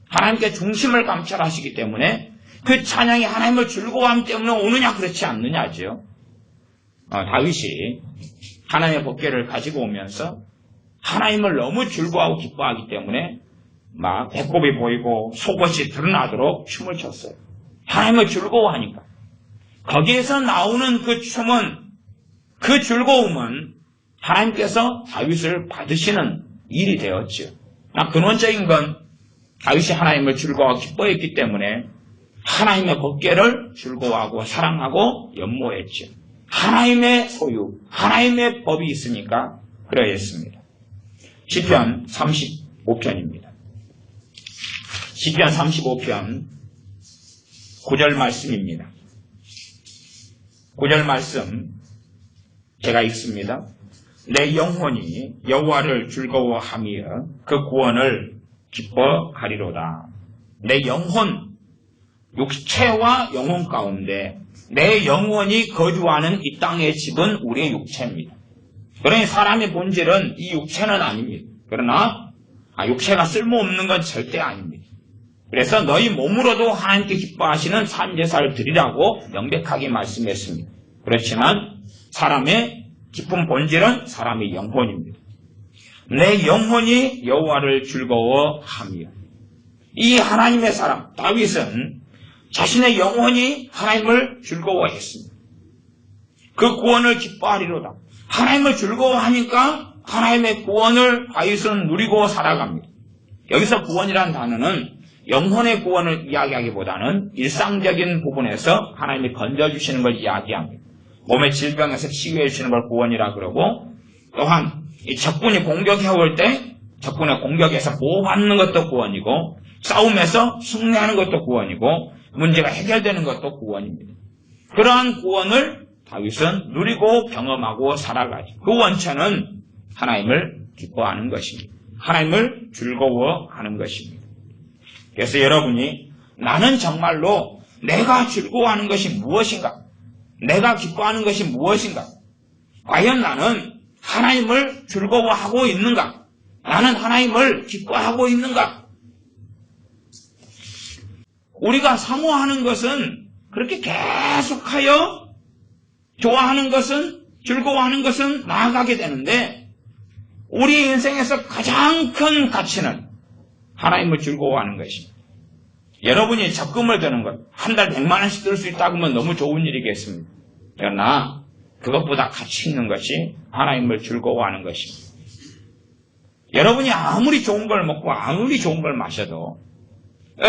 하나님께 중심을 감찰하시기 때문에 그 찬양이 하나님을 즐거워함 때문에 오느냐 그렇지 않느냐죠. 다윗이 하나님의 법궤를 가지고 오면서 하나님을 너무 즐거워하고 기뻐하기 때문에 막 배꼽이 보이고 속옷이 드러나도록 춤을 췄어요. 하나님을 즐거워하니까. 거기에서 나오는 그 춤은, 그 즐거움은 하나님께서 다윗을 받으시는 일이 되었죠. 근원적인 건 다윗이 하나님을 즐거워하고 기뻐했기 때문에 하나님의 법궤를 즐거워하고 사랑하고 연모했죠. 하나님의 소유, 하나님의 법이 있으니까 그러했습니다. 시편 35편입니다. 시편 35편 9절 말씀입니다. 9절 말씀 제가 읽습니다. 내 영혼이 여호와를 즐거워하며 그 구원을 기뻐하리로다. 내 영혼, 육체와 영혼 가운데 내 영혼이 거주하는 이 땅의 집은 우리의 육체입니다. 그러니 사람의 본질은 이 육체는 아닙니다. 그러나 육체가 쓸모없는 건 절대 아닙니다. 그래서 너희 몸으로도 하나님께 기뻐하시는 산제사를 드리라고 명백하게 말씀했습니다. 그렇지만 사람의 깊은 본질은 사람의 영혼입니다. 내 영혼이 여호와를 즐거워하며. 이 하나님의 사람 다윗은 자신의 영혼이 하나님을 즐거워했습니다. 그 구원을 기뻐하리로다. 하나님을 즐거워하니까 하나님의 구원을 다윗은 누리고 살아갑니다. 여기서 구원이라는 단어는 영혼의 구원을 이야기하기보다는 일상적인 부분에서 하나님이 건져주시는 걸 이야기합니다. 몸의 질병에서 치유해 주시는 걸 구원이라 그러고, 또한 이 적군이 공격해올 때 적군의 공격에서 보호받는 것도 구원이고, 싸움에서 승리하는 것도 구원이고, 문제가 해결되는 것도 구원입니다. 그러한 구원을 다윗은 누리고 경험하고 살아가죠. 그 원천은 하나님을 기뻐하는 것입니다. 하나님을 즐거워하는 것입니다. 그래서 여러분이 나는 정말로 내가 즐거워하는 것이 무엇인가? 내가 기뻐하는 것이 무엇인가? 과연 나는 하나님을 즐거워하고 있는가? 나는 하나님을 기뻐하고 있는가? 우리가 사모하는 것은 그렇게 계속하여 좋아하는 것은, 즐거워하는 것은 나아가게 되는데, 우리 인생에서 가장 큰 가치는 하나님을 즐거워하는 것입니다. 여러분이 적금을 드는 것, 한 달 100만 원씩 들 수 있다고 하면 너무 좋은 일이겠습니다. 그러나 그것보다 가치 있는 것이 하나님을 즐거워하는 것입니다. 여러분이 아무리 좋은 걸 먹고 아무리 좋은 걸 마셔도,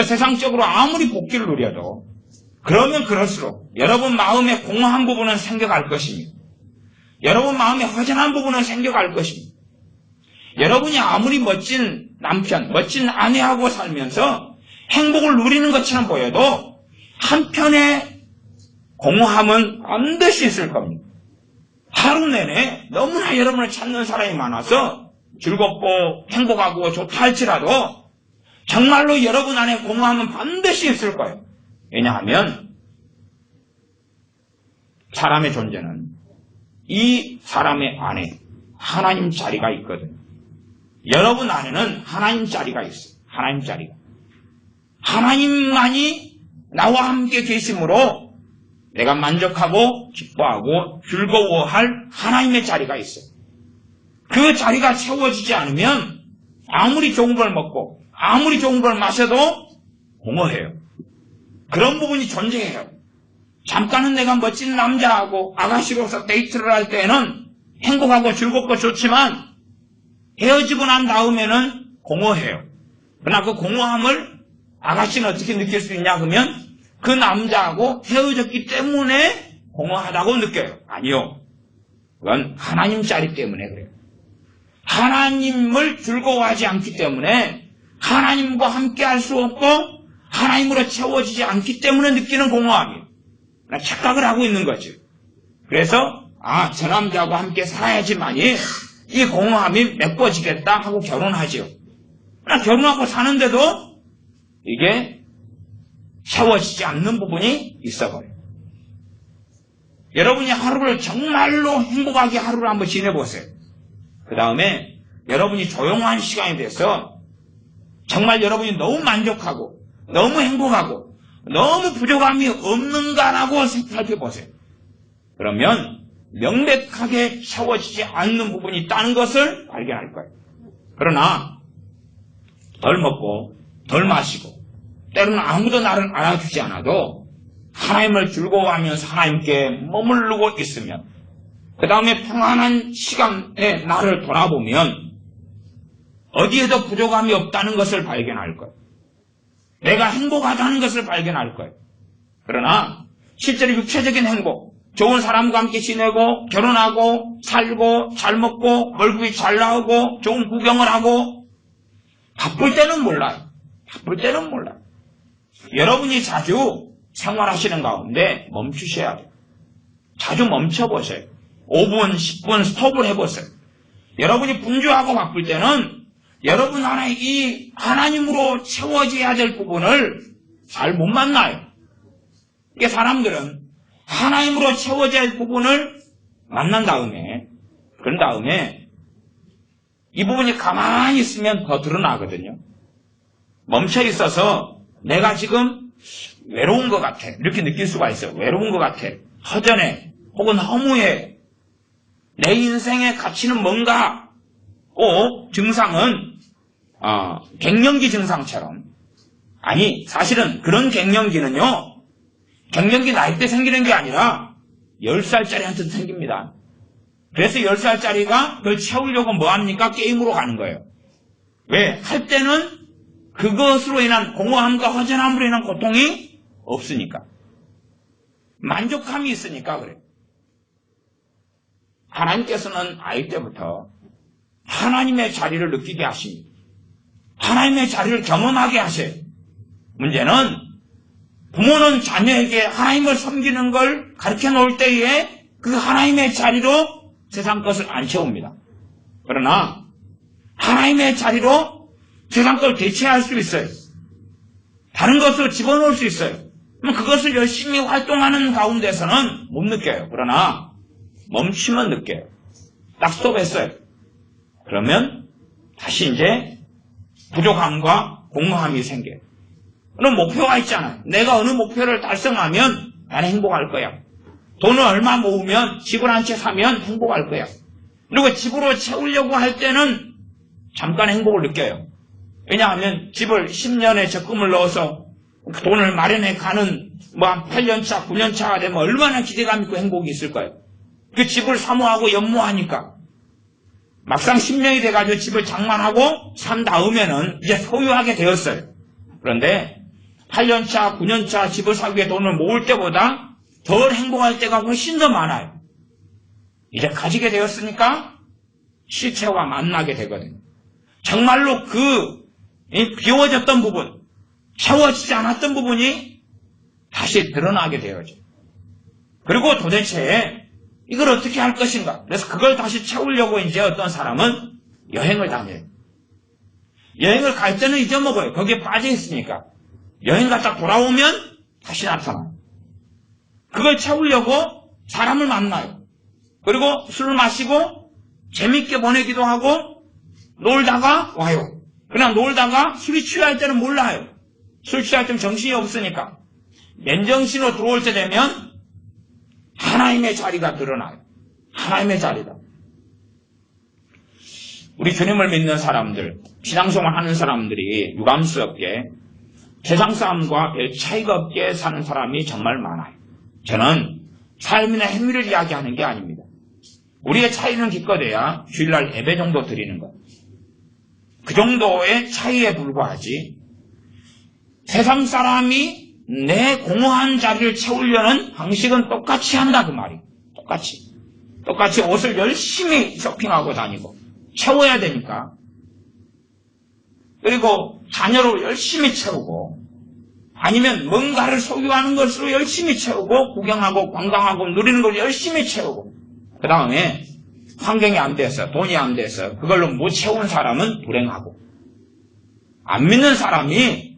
세상적으로 아무리 복기를 누려도, 그러면 그럴수록 여러분 마음에 공허한 부분은 생겨갈 것입니다. 여러분 마음에 허전한 부분은 생겨갈 것입니다. 여러분이 아무리 멋진 남편, 멋진 아내하고 살면서 행복을 누리는 것처럼 보여도 한편의 공허함은 반드시 있을 겁니다. 하루 내내 너무나 여러분을 찾는 사람이 많아서 즐겁고 행복하고 좋다 할지라도 정말로 여러분 안에 공허함은 반드시 있을 거예요. 왜냐하면 사람의 존재는 이 사람의 안에 하나님 자리가 있거든요. 여러분 안에는 하나님 자리가 있어요. 하나님 자리가. 하나님만이 나와 함께 계심으로 내가 만족하고 기뻐하고 즐거워할 하나님의 자리가 있어요. 그 자리가 채워지지 않으면 아무리 좋은 걸 먹고 아무리 좋은 걸 마셔도 공허해요. 그런 부분이 존재해요. 잠깐은 내가 멋진 남자하고 아가씨로서 데이트를 할 때는 행복하고 즐겁고 좋지만 헤어지고 난 다음에는 공허해요. 그러나 그 공허함을 아가씨는 어떻게 느낄 수 있냐 그러면 그 남자하고 헤어졌기 때문에 공허하다고 느껴요. 아니요. 그건 하나님 자리 때문에 그래요. 하나님을 즐거워하지 않기 때문에 하나님과 함께 할 수 없고 하나님으로 채워지지 않기 때문에 느끼는 공허함이에요. 착각을 하고 있는 거죠. 그래서 저 남자하고 함께 살아야지만이 이 공허함이 메꿔지겠다 하고 결혼하지요. 그러나 결혼하고 사는데도 이게 채워지지 않는 부분이 있어버려요. 여러분이 하루를 정말로 행복하게 하루를 한번 지내보세요. 그 다음에 여러분이 조용한 시간이 돼서 정말 여러분이 너무 만족하고 너무 행복하고 너무 부족함이 없는가라고 살펴보세요. 그러면 명백하게 채워지지 않는 부분이 있다는 것을 발견할 거예요. 그러나 덜 먹고 덜 마시고 때로는 아무도 나를 알아주지 않아도 하나님을 즐거워하면서 하나님께 머무르고 있으면 그 다음에 평안한 시간에 나를 돌아보면 어디에도 부족함이 없다는 것을 발견할 거예요. 내가 행복하다는 것을 발견할 거예요. 그러나 실제로 육체적인 행복, 좋은 사람과 함께 지내고 결혼하고 살고 잘 먹고 월급이 잘 나오고 좋은 구경을 하고 바쁠 때는 몰라요. 바쁠 때는 몰라요. 여러분이 자주 생활하시는 가운데 멈추셔야 돼요. 자주 멈춰보세요. 5분, 10분 스톱을 해보세요. 여러분이 분주하고 바쁠 때는 여러분 안에 이 하나님으로 채워져야 될 부분을 잘 못 만나요. 이게 사람들은 하나님으로 채워져야 할 부분을 만난 다음에 그런 다음에 이 부분이 가만히 있으면 더 드러나거든요. 멈춰 있어서 내가 지금 외로운 것 같아 이렇게 느낄 수가 있어요. 외로운 것 같아, 허전해, 혹은 허무해, 내 인생의 가치는 뭔가. 증상은 갱년기 증상처럼, 아니 사실은 그런 갱년기는요 갱년기 나이 때 생기는 게 아니라 10살짜리한테도 생깁니다. 그래서 10살짜리가 그걸 채우려고 뭐합니까? 게임으로 가는 거예요. 왜? 할 때는 그것으로 인한 공허함과 허전함으로 인한 고통이 없으니까, 만족함이 있으니까 그래요. 하나님께서는 아이 때부터 하나님의 자리를 느끼게 하십니다. 하나님의 자리를 경험하게 하세요. 문제는 부모는 자녀에게 하나님을 섬기는 걸 가르쳐 놓을 때에 그 하나님의 자리로 세상 것을 안 채웁니다. 그러나 하나님의 자리로 세상 걸 대체할 수 있어요. 다른 것을 집어넣을 수 있어요. 그럼 그것을 열심히 활동하는 가운데서는 못 느껴요. 그러나 멈추면 느껴요. 딱 스톱했어요. 그러면 다시 이제 부족함과 공허함이 생겨요. 어느 목표가 있잖아요. 내가 어느 목표를 달성하면 나는 행복할 거야. 돈을 얼마 모으면 집을 한 채 사면 행복할 거야. 그리고 집으로 채우려고 할 때는 잠깐 행복을 느껴요. 왜냐하면 집을 10년에 적금을 넣어서 돈을 마련해 가는 한 8년차, 9년차가 되면 얼마나 기대감 있고 행복이 있을 거예요. 그 집을 사모하고 연모하니까 막상 10년이 돼가지고 집을 장만하고 산 다음에는 이제 소유하게 되었어요. 그런데 8년차, 9년차 집을 사기 위해 돈을 모을 때보다 덜 행복할 때가 훨씬 더 많아요. 이제 가지게 되었으니까 실체와 만나게 되거든요. 정말로 그 비워졌던 부분, 채워지지 않았던 부분이 다시 드러나게 되어져. 그리고 도대체 이걸 어떻게 할 것인가? 그래서 그걸 다시 채우려고 이제 어떤 사람은 여행을 다녀요. 여행을 갈 때는 잊어먹어요. 거기에 빠져 있으니까. 여행 갔다 돌아오면 다시 나타나요. 그걸 채우려고 사람을 만나요. 그리고 술을 마시고 재밌게 보내기도 하고 놀다가 와요. 그냥 놀다가 술이 취할 때는 몰라요. 술 취할 때는 정신이 없으니까. 맨정신으로 들어올 때 되면 하나님의 자리가 드러나요. 하나님의 자리다. 우리 주님을 믿는 사람들, 신앙생활 하는 사람들이 유감스럽게 세상 사람과 별 차이가 없게 사는 사람이 정말 많아요. 저는 삶이나 행위를 이야기하는 게 아닙니다. 우리의 차이는 기껏해야 주일날 예배 정도 드리는 것. 그 정도의 차이에 불과하지, 세상 사람이 내 공허한 자리를 채우려는 방식은 똑같이 한다 그 말이에요. 똑같이 옷을 열심히 쇼핑하고 다니고 채워야 되니까. 그리고 자녀를 열심히 채우고, 아니면 뭔가를 소유하는 것으로 열심히 채우고, 구경하고 관광하고 누리는 걸 열심히 채우고, 그 다음에 환경이 안 돼서 돈이 안 돼서 그걸로 못 채운 사람은 불행하고 안 믿는 사람이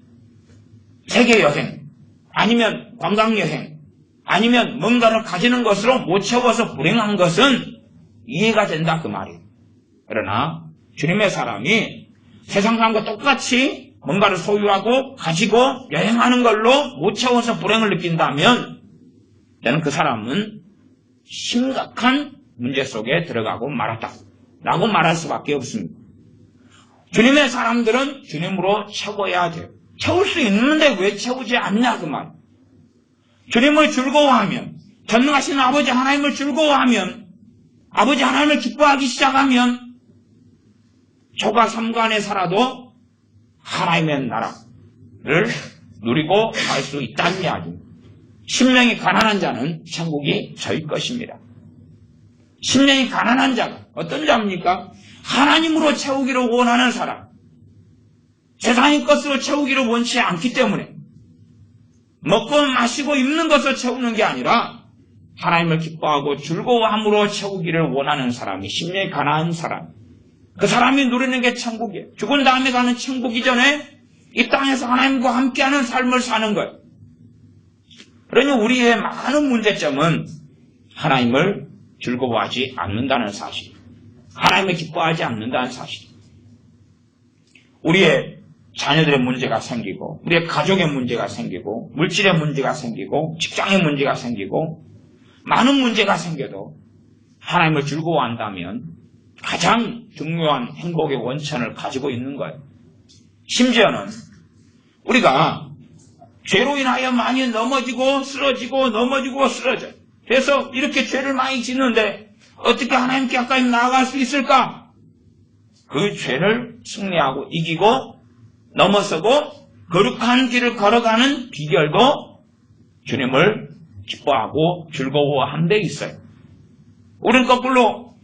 세계여행 아니면 관광여행 아니면 뭔가를 가지는 것으로 못 채워서 불행한 것은 이해가 된다 그 말이에요. 그러나 주님의 사람이 세상 사람과 똑같이 뭔가를 소유하고 가지고 여행하는 걸로 못 채워서 불행을 느낀다면 저는 그 사람은 심각한 문제 속에 들어가고 말았다 라고 말할 수밖에 없습니다. 주님의 사람들은 주님으로 채워야 돼요. 채울 수 있는데 왜 채우지 않냐 그 말. 주님을 즐거워하면 전능하신 아버지 하나님을 즐거워하면 아버지 하나님을 기뻐하기 시작하면 초가 삼간에 살아도 하나님의 나라를 누리고 갈 수 있다는 이야기입니다. 심령이 가난한 자는 천국이 저희 것입니다. 심령이 가난한 자가 어떤 자입니까? 하나님으로 채우기를 원하는 사람. 세상의 것으로 채우기를 원치 않기 때문에 먹고 마시고 입는 것을 채우는 게 아니라 하나님을 기뻐하고 즐거워함으로 채우기를 원하는 사람이 심령이 가난한 사람. 그 사람이 누리는 게 천국이에요. 죽은 다음에 가는 천국 이전에 이 땅에서 하나님과 함께하는 삶을 사는 거예요. 그러니 우리의 많은 문제점은 하나님을 즐거워하지 않는다는 사실, 하나님을 기뻐하지 않는다는 사실. 우리의 자녀들의 문제가 생기고 우리의 가족의 문제가 생기고 물질의 문제가 생기고 직장의 문제가 생기고 많은 문제가 생겨도 하나님을 즐거워한다면 가장 중요한 행복의 원천을 가지고 있는 거예요. 심지어는 우리가 죄로 인하여 많이 넘어지고 쓰러지고 넘어지고 쓰러져요. 그래서 이렇게 죄를 많이 짓는데 어떻게 하나님께 가까이 나아갈 수 있을까? 그 죄를 승리하고 이기고 넘어서고 거룩한 길을 걸어가는 비결도 주님을 기뻐하고 즐거워하는 데 있어요. 우리는 거꾸로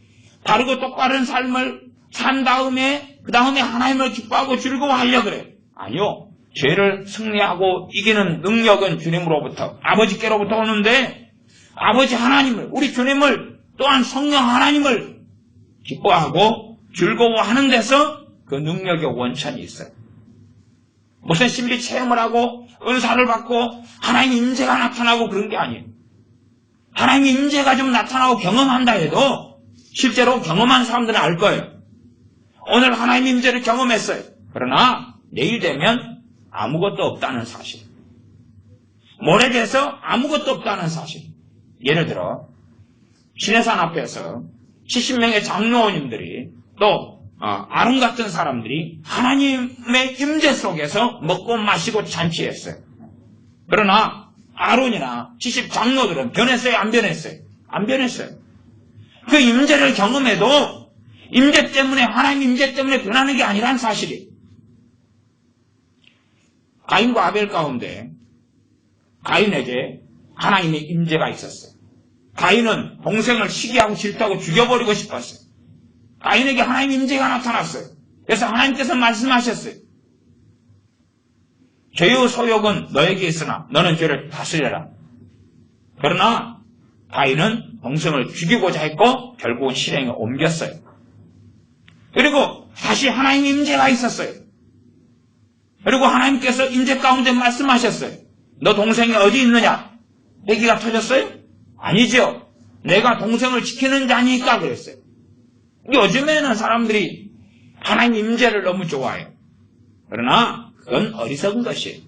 바르고 똑바른 삶을 산 다음에 그 다음에 하나님을 기뻐하고 즐거워하려고 그래요. 아니요. 죄를 승리하고 이기는 능력은 주님으로부터 아버지께로부터 오는데 아버지 하나님을 우리 주님을 또한 성령 하나님을 기뻐하고 즐거워하는 데서 그 능력의 원천이 있어요. 무슨 신비 체험을 하고 은사를 받고 하나님의 임재가 나타나고 그런 게 아니에요. 하나님의 임재가 좀 나타나고 경험한다 해도 실제로 경험한 사람들은 알 거예요. 오늘 하나님의 임재를 경험했어요. 그러나 내일 되면 아무것도 없다는 사실. 모레 돼서 아무것도 없다는 사실. 예를 들어 시내산 앞에서 70명의 장로님들이 또 아론 같은 사람들이 하나님의 임재 속에서 먹고 마시고 잔치했어요. 그러나 아론이나 70 장로들은 변했어요? 안 변했어요? 안 변했어요. 그 임재를 경험해도 임재 때문에 하나님 임재 때문에 변하는 게 아니라는 사실이에요. 가인과 아벨 가운데 가인에게 하나님의 임재가 있었어요. 가인은 동생을 시기하고 질투하고 죽여버리고 싶었어요. 가인에게 하나님의 임재가 나타났어요. 그래서 하나님께서 말씀하셨어요. 죄의 소욕은 너에게 있으나 너는 죄를 다스려라. 그러나 가인은 동생을 죽이고자 했고 결국은 실행에 옮겼어요. 그리고 다시 하나님의 임재가 있었어요. 그리고 하나님께서 임재 가운데 말씀하셨어요. 너 동생이 어디 있느냐? 내기가 터졌어요? 아니죠. 내가 동생을 지키는 자니까 그랬어요. 요즘에는 사람들이 하나님 임재를 너무 좋아해요. 그러나 그건 어리석은 것이에요.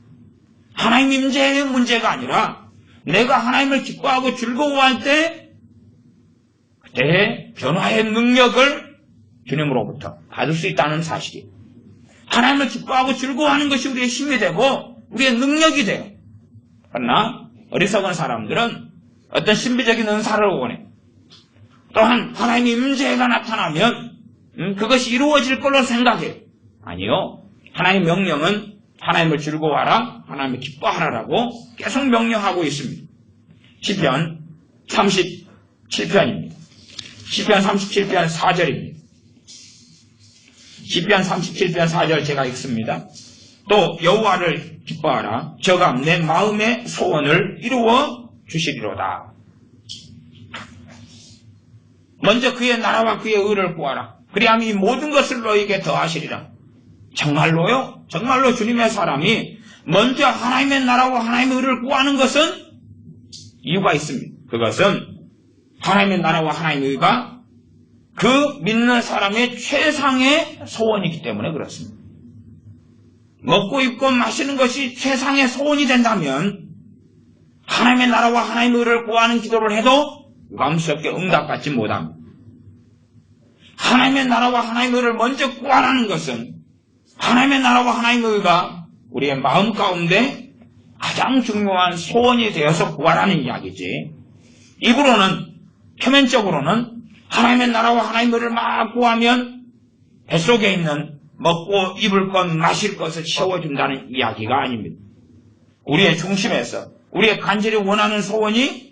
하나님 임재의 문제가 아니라 내가 하나님을 기뻐하고 즐거워할 때 그때의 변화의 능력을 주님으로부터 받을 수 있다는 사실이에요. 하나님을 기뻐하고 즐거워하는 것이 우리의 힘이 되고 우리의 능력이 돼요. 그러나 어리석은 사람들은 어떤 신비적인 은사를 원해. 또한 하나님의 임재가 나타나면 그것이 이루어질 걸로 생각해요. 아니요. 하나님의 명령은 하나님을 즐거워하라, 하나님을 기뻐하라라고 계속 명령하고 있습니다. 시편 37편입니다. 시편 37편 4절입니다. 시편 37편 4절 제가 읽습니다. 또 여호와를 기뻐하라. 저가 내 마음의 소원을 이루어 주시리로다. 먼저 그의 나라와 그의 의를 구하라. 그리하면 이 모든 것을 너에게 더하시리라. 정말로요? 정말로 주님의 사람이 먼저 하나님의 나라와 하나님의 의를 구하는 것은 이유가 있습니다. 그것은 하나님의 나라와 하나님의 의가 그 믿는 사람의 최상의 소원이기 때문에 그렇습니다. 먹고 입고 마시는 것이 최상의 소원이 된다면 하나님의 나라와 하나님의 의를 구하는 기도를 해도 유감스럽게 응답받지 못합니다. 하나님의 나라와 하나님의 의를 먼저 구하라는 것은 하나님의 나라와 하나님의 의가 우리의 마음 가운데 가장 중요한 소원이 되어서 구하라는 이야기지. 입으로는, 표면적으로는 하나님의 나라와 하나님의 의를 막 구하면 뱃속에 있는 먹고 입을 것, 마실 것을 채워준다는 이야기가 아닙니다. 우리의 중심에서 우리의 간절히 원하는 소원이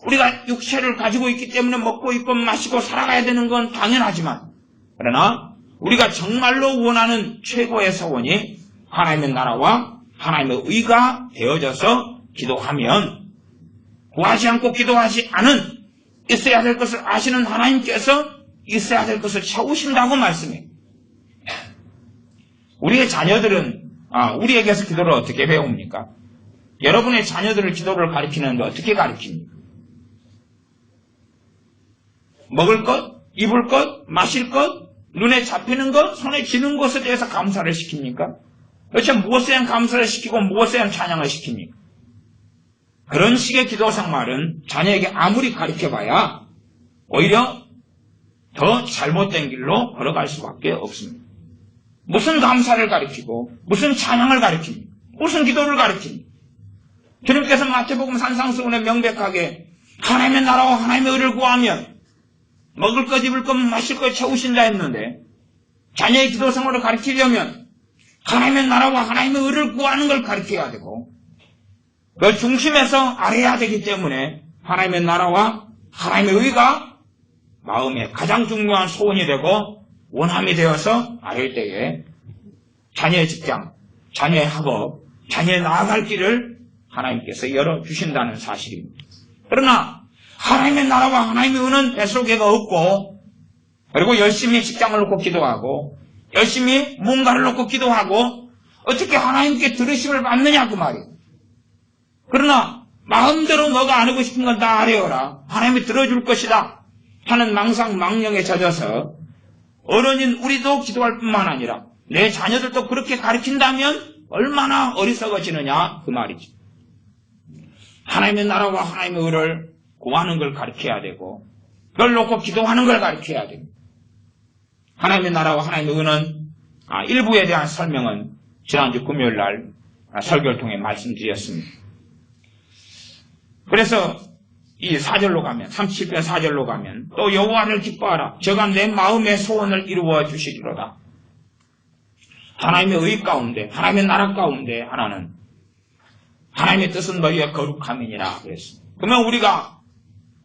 우리가 육체를 가지고 있기 때문에 먹고 입고 마시고 살아가야 되는 건 당연하지만 그러나 우리가 정말로 원하는 최고의 소원이 하나님의 나라와 하나님의 의가 되어져서 기도하면 구하지 않고 기도하지 않은 있어야 될 것을 아시는 하나님께서 있어야 될 것을 채우신다고 말씀해요. 우리의 자녀들은 우리에게서 기도를 어떻게 배웁니까? 여러분의 자녀들을 기도를 가르치는데 어떻게 가르칩니까? 먹을 것, 입을 것, 마실 것, 눈에 잡히는 것, 손에 쥐는 것에 대해서 감사를 시킵니까? 도대체 무엇에 대한 감사를 시키고 무엇에 대한 찬양을 시킵니까? 그런 식의 기도 생활은 자녀에게 아무리 가르쳐봐야 오히려 더 잘못된 길로 걸어갈 수밖에 없습니다. 무슨 감사를 가르치고 무슨 찬양을 가르칩니까? 무슨 기도를 가르칩니까? 주님께서 마태복음 산상수훈에 명백하게 하나님의 나라와 하나님의 의를 구하면 먹을 것, 입을 것, 마실 것 채우신다 했는데 자녀의 기도 생활을 가르치려면 하나님의 나라와 하나님의 의를 구하는 걸 가르쳐야 되고 그 중심에서 알아야 되기 때문에 하나님의 나라와 하나님의 의가 마음의 가장 중요한 소원이 되고 원함이 되어서 알을 때에 자녀의 직장, 자녀의 학업, 자녀의 나아갈 길을 하나님께서 열어주신다는 사실입니다. 그러나 하나님의 나라와 하나님의 의는 뱃속에가 없고 그리고 열심히 직장을 놓고 기도하고 열심히 뭔가를 놓고 기도하고 어떻게 하나님께 들으심을 받느냐 그 말이에요. 그러나 마음대로 너가 안 하고 싶은 건 다 아뢰어라. 하나님이 들어줄 것이다 하는 망상망령에 젖어서 어른인 우리도 기도할 뿐만 아니라 내 자녀들도 그렇게 가르친다면 얼마나 어리석어지느냐 그 말이지. 하나님의 나라와 하나님의 의를 구하는 걸 가르쳐야 되고 그걸 놓고 기도하는 걸 가르쳐야 됩니다. 하나님의 나라와 하나님의 의는 일부에 대한 설명은 지난주 금요일 날 설교를 통해 말씀드렸습니다. 그래서 이 4절로 가면 37편 4절로 가면 또 여호와를 기뻐하라. 저가 내 마음의 소원을 이루어 주시리로다. 하나님의 의 가운데 하나님의 나라 가운데 하나는 하나님의 뜻은 너희의 거룩함이니라 그랬습니다. 그러면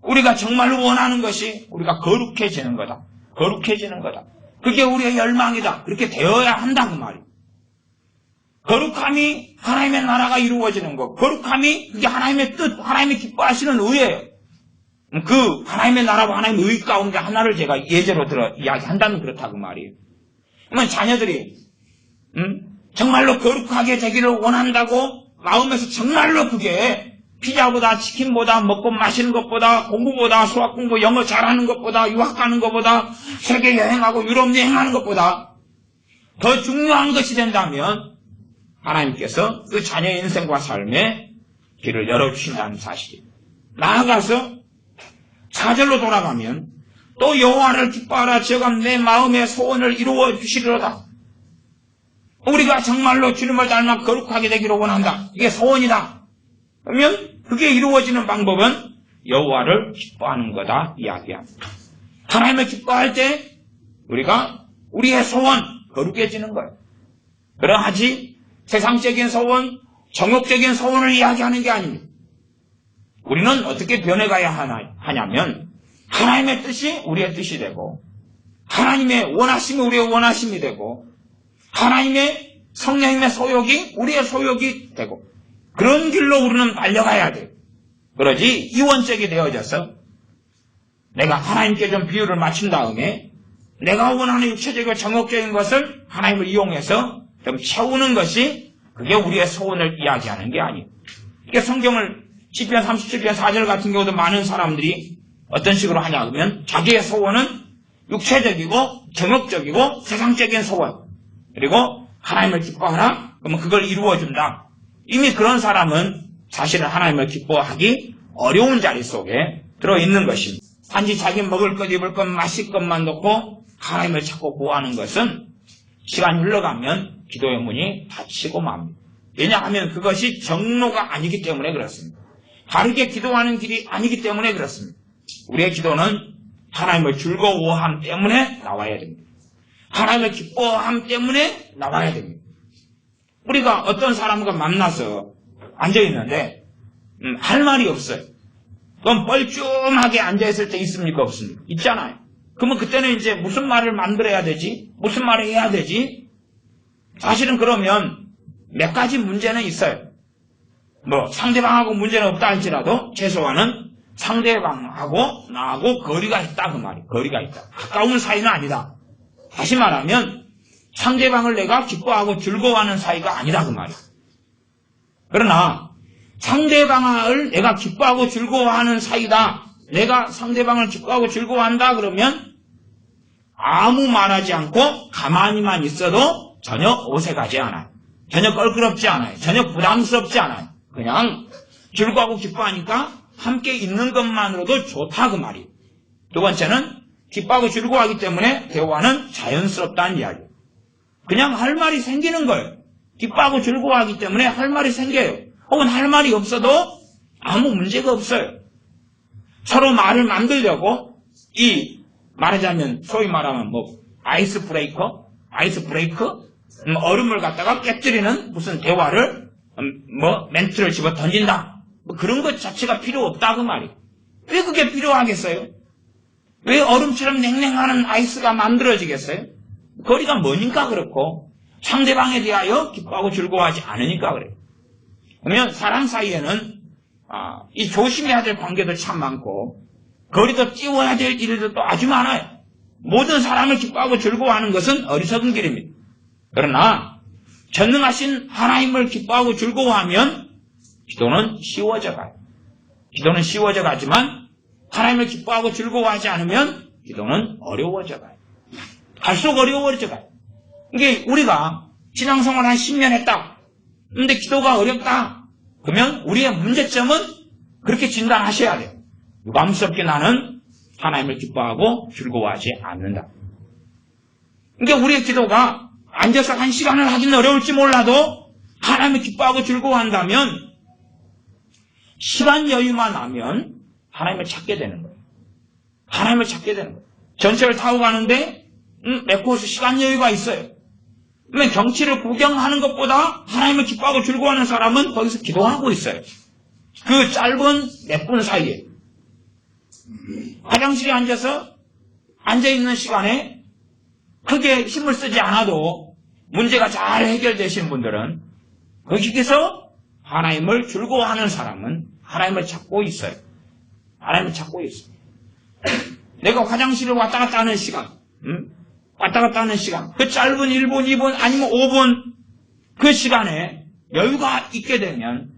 우리가 정말로 원하는 것이 우리가 거룩해지는 거다. 거룩해지는 거다. 그게 우리의 열망이다. 그렇게 되어야 한다 그 말이에요. 거룩함이 하나님의 나라가 이루어지는 것. 거룩함이 그게 하나님의 뜻, 하나님이 기뻐하시는 의예요. 그 하나님의 나라와 하나님의 의 가운데 하나를 제가 예제로 들어 이야기한다면 그렇다 그 말이에요. 그러면 자녀들이 정말로 거룩하게 되기를 원한다고 마음에서 정말로 그게 피자보다 치킨보다 먹고 마시는 것보다 공부보다 수학 공부 영어 잘하는 것보다 유학 가는 것보다 세계 여행하고 유럽 여행하는 것보다 더 중요한 것이 된다면 하나님께서 그 자녀의 인생과 삶에 길을 열어주신다는 사실입니다. 나아가서 4절로 돌아가면 또 여호와를 기뻐하라. 저가 내 마음의 소원을 이루어 주시리로다. 우리가 정말로 주님을 닮아 거룩하게 되기를 원한다. 이게 소원이다. 그러면 그게 이루어지는 방법은 여호와를 기뻐하는 거다 이야기합니다. 하나님을 기뻐할 때 우리가 우리의 소원 거룩해지는 거예요. 그러하지 세상적인 소원, 정욕적인 소원을 이야기하는 게 아닙니다. 우리는 어떻게 변해가야 하냐면 하나님의 뜻이 우리의 뜻이 되고 하나님의 원하심이 우리의 원하심이 되고 하나님의 성령님의 소욕이 우리의 소욕이 되고 그런 길로 우리는 달려가야 돼요. 그러지 이원적이 되어져서 내가 하나님께 좀 비유를 맞춘 다음에 내가 원하는 육체적이고 정욕적인 것을 하나님을 이용해서 좀 채우는 것이 그게 우리의 소원을 이야기하는 게 아니에요. 그러니까 성경을 시편 37편 4절 같은 경우도 많은 사람들이 어떤 식으로 하냐 하면 자기의 소원은 육체적이고 정욕적이고 세상적인 소원, 그리고 하나님을 기뻐하라 그러면 그걸 이루어준다. 이미 그런 사람은 사실은 하나님을 기뻐하기 어려운 자리 속에 들어있는 것입니다. 단지 자기 먹을 것, 입을 것, 마실 것만 놓고 하나님을 찾고 구하는 것은 시간이 흘러가면 기도의 문이 닫히고 맙니다. 왜냐하면 그것이 정로가 아니기 때문에 그렇습니다. 바르게 기도하는 길이 아니기 때문에 그렇습니다. 우리의 기도는 하나님을 즐거워함 때문에 나와야 됩니다. 하나님을 기뻐함 때문에 나와야 됩니다. 우리가 어떤 사람과 만나서 앉아있는데 할 말이 없어요. 그럼 뻘쭘하게 앉아있을 때 있습니까? 없습니까? 있잖아요. 그러면 그때는 이제 무슨 말을 만들어야 되지? 무슨 말을 해야 되지? 사실은 그러면 몇 가지 문제는 있어요. 상대방하고 문제는 없다 할지라도 최소한은 상대방하고 나하고 거리가 있다 그 말이에요. 거리가 있다. 가까운 사이는 아니다. 다시 말하면 상대방을 내가 기뻐하고 즐거워하는 사이가 아니다 그 말이에요. 그러나 상대방을 내가 기뻐하고 즐거워하는 사이다. 내가 상대방을 기뻐하고 즐거워한다 그러면 아무 말하지 않고 가만히만 있어도 전혀 어색하지 않아요. 전혀 껄끄럽지 않아요. 전혀 부담스럽지 않아요. 그냥 즐거워하고 기뻐하니까 함께 있는 것만으로도 좋다 그 말이에요. 두 번째는 기뻐하고 즐거워하기 때문에 대화는 자연스럽다는 이야기예요. 그냥 할 말이 생기는 거예요. 기뻐하고 즐거워하기 때문에 할 말이 생겨요. 혹은 할 말이 없어도 아무 문제가 없어요. 서로 말을 만들려고 말하자면 소위 말하면 아이스 브레이크 얼음을 갖다가 깨뜨리는 무슨 대화를 멘트를 집어 던진다. 그런 것 자체가 필요 없다 그 말이에요. 왜 그게 필요하겠어요? 왜 얼음처럼 냉랭한 아이스가 만들어지겠어요? 거리가 머니까 그렇고 상대방에 대하여 기뻐하고 즐거워하지 않으니까 그래요. 그러면 사람 사이에는 이 조심해야 될 관계도 참 많고 거리도 띄워야 될 일들도 아주 많아요. 모든 사람을 기뻐하고 즐거워하는 것은 어리석은 길입니다. 그러나 전능하신 하나님을 기뻐하고 즐거워하면 기도는 쉬워져 가요. 기도는 쉬워져 가지만 하나님을 기뻐하고 즐거워하지 않으면 기도는 어려워져 가요. 갈수록 어려워져 가요. 이게 우리가 신앙생활 한 10년 했다. 근데 기도가 어렵다. 그러면 우리의 문제점은 그렇게 진단하셔야 돼요. 유감스럽게 나는 하나님을 기뻐하고 즐거워하지 않는다. 그러니까 우리의 기도가 앉아서 한 시간을 하긴 어려울지 몰라도 하나님을 기뻐하고 즐거워한다면 시간 여유만 나면 하나님을 찾게 되는 거예요. 하나님을 찾게 되는 거예요. 전철을 타고 가는데 맥코스 시간 여유가 있어요. 그러면 경치를 구경하는 것보다 하나님을 기뻐하고 즐거워하는 사람은 거기서 기도하고 있어요. 그 짧은 몇 분 사이에 화장실에 앉아있는 시간에 크게 힘을 쓰지 않아도 문제가 잘 해결되시는 분들은 거기서 하나님을 즐거워하는 사람은 하나님을 찾고 있어요. 하나님을 찾고 있어요. 내가 화장실을 왔다 갔다 하는 시간, 그 짧은 1분, 2분, 아니면 5분 그 시간에 여유가 있게 되면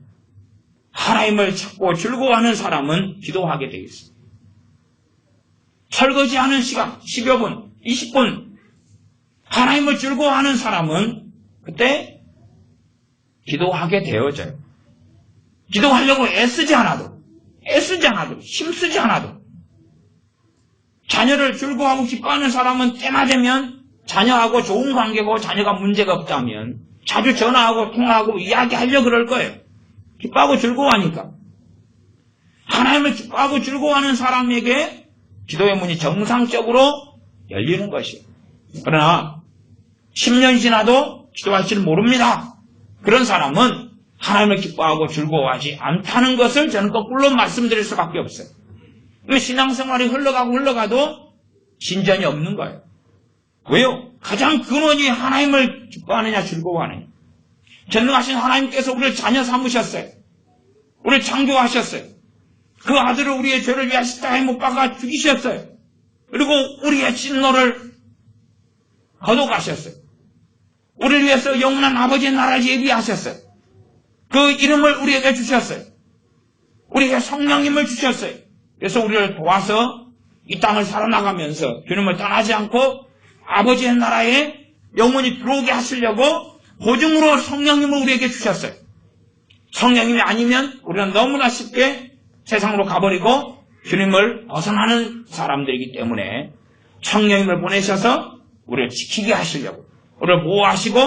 하나님을 찾고 즐거워하는 사람은 기도하게 되어 있습니다. 설거지하는 시간 10여 분, 20분 하나님을 즐거워하는 사람은 그때 기도하게 되어져요. 기도하려고 애쓰지 않아도 힘쓰지 않아도 자녀를 즐거워하고 기뻐하는 사람은 때나 되면 자녀하고 좋은 관계고 자녀가 문제가 없다면 자주 전화하고 통화하고 이야기하려고 그럴 거예요. 기뻐하고 즐거워하니까. 하나님을 기뻐하고 즐거워하는 사람에게 기도의 문이 정상적으로 열리는 것이에요. 그러나 10년 지나도 기도할 줄 모릅니다. 그런 사람은 하나님을 기뻐하고 즐거워하지 않다는 것을 저는 거꾸로 말씀드릴 수밖에 없어요. 신앙생활이 흘러가도 진전이 없는 거예요. 왜요? 가장 근원이 하나님을 기뻐하느냐 즐거워하느냐. 전능하신 하나님께서 우리를 자녀 삼으셨어요. 우리를 창조하셨어요. 그 아들을 우리의 죄를 위하여 십자가에 못 박아 죽이셨어요. 그리고 우리의 진노를 거둬가셨어요. 우리를 위해서 영원한 아버지의 나라를 예비하셨어요. 그 이름을 우리에게 주셨어요. 우리에게 성령님을 주셨어요. 그래서 우리를 도와서 이 땅을 살아나가면서 주님을 떠나지 않고 아버지의 나라에 영원히 들어오게 하시려고 보증으로 성령님을 우리에게 주셨어요. 성령님이 아니면 우리는 너무나 쉽게 세상으로 가버리고 주님을 벗어나는 사람들이기 때문에 성령님을 보내셔서 우리를 지키게 하시려고, 우리를 보호하시고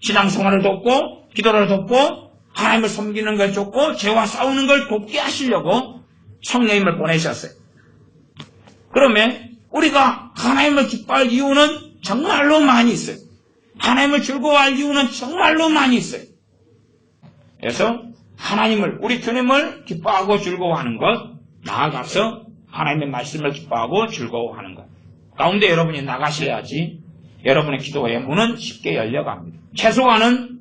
신앙생활을 돕고 기도를 돕고 하나님을 섬기는 걸 돕고 죄와 싸우는 걸 돕게 하시려고 성령님을 보내셨어요. 그러면 우리가 하나님을 기뻐할 이유는 정말로 많이 있어요. 하나님을 즐거워할 이유는 정말로 많이 있어요. 그래서 하나님을, 우리 주님을 기뻐하고 즐거워하는 것, 나아가서 하나님의 말씀을 기뻐하고 즐거워하는 것 가운데 여러분이 나가셔야지 여러분의 기도의 문은 쉽게 열려갑니다. 최소한은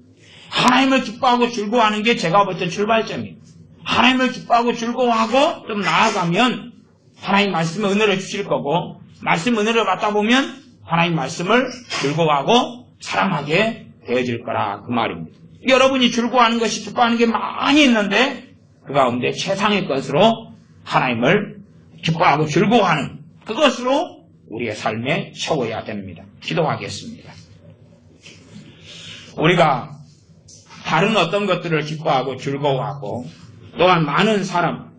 하나님을 기뻐하고 즐거워하는 게 제가 볼 때 출발점이에요. 하나님을 기뻐하고 즐거워하고 좀 나아가면 하나님 말씀에 은혜를 주실 거고, 말씀 은혜를 받다 보면 하나님 말씀을 즐거워하고 사랑하게 되어질 거라, 그 말입니다. 여러분이 즐거워하는 것이 기뻐하는 게 많이 있는데 그 가운데 최상의 것으로 하나님을 기뻐하고 즐거워하는 그것으로 우리의 삶에 채워야 됩니다. 기도하겠습니다. 우리가 다른 어떤 것들을 기뻐하고 즐거워하고 또한 많은 사람,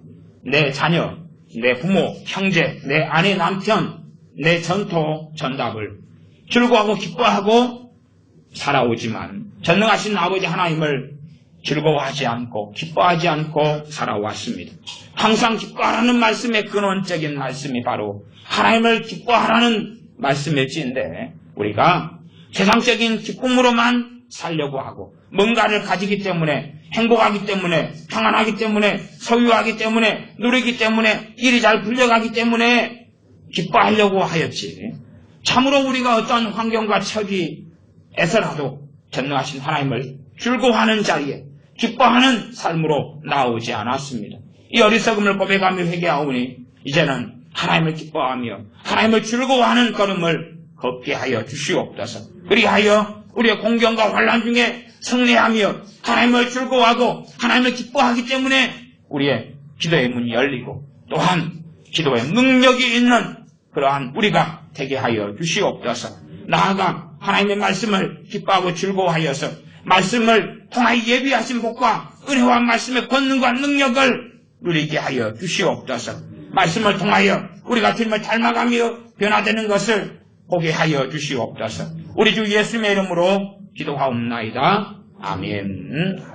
내 자녀, 내 부모, 형제, 내 아내, 남편, 내 전토, 전답을 즐거워하고 기뻐하고 살아오지만 전능하신 아버지 하나님을 즐거워하지 않고 기뻐하지 않고 살아왔습니다. 항상 기뻐하라는 말씀의 근원적인 말씀이 바로 하나님을 기뻐하라는 말씀일지인데 우리가 세상적인 기쁨으로만 살려고 하고 뭔가를 가지기 때문에 행복하기 때문에 평안하기 때문에 소유하기 때문에 누리기 때문에 일이 잘 굴려가기 때문에 기뻐하려고 하였지 참으로 우리가 어떤 환경과 처지에서라도 전능하신 하나님을 즐거워하는 자리에 기뻐하는 삶으로 나오지 않았습니다. 이 어리석음을 고백하며 회개하오니 이제는 하나님을 기뻐하며 하나님을 즐거워하는 걸음을 걷게 하여 주시옵소서. 그리하여 우리의 공경과 환난 중에 승리하며 하나님을 즐거워하고 하나님을 기뻐하기 때문에 우리의 기도의 문이 열리고 또한 기도의 능력이 있는 그러한 우리가 되게 하여 주시옵소서. 나아가 하나님의 말씀을 기뻐하고 즐거워하여서 말씀을 통하여 예비하신 복과 은혜와 말씀의 권능과 능력을 누리게 하여 주시옵소서. 말씀을 통하여 우리가 주님을 닮아가며 변화되는 것을 보게 하여 주시옵소서. 우리 주 예수님의 이름으로 기도하옵나이다. 아멘.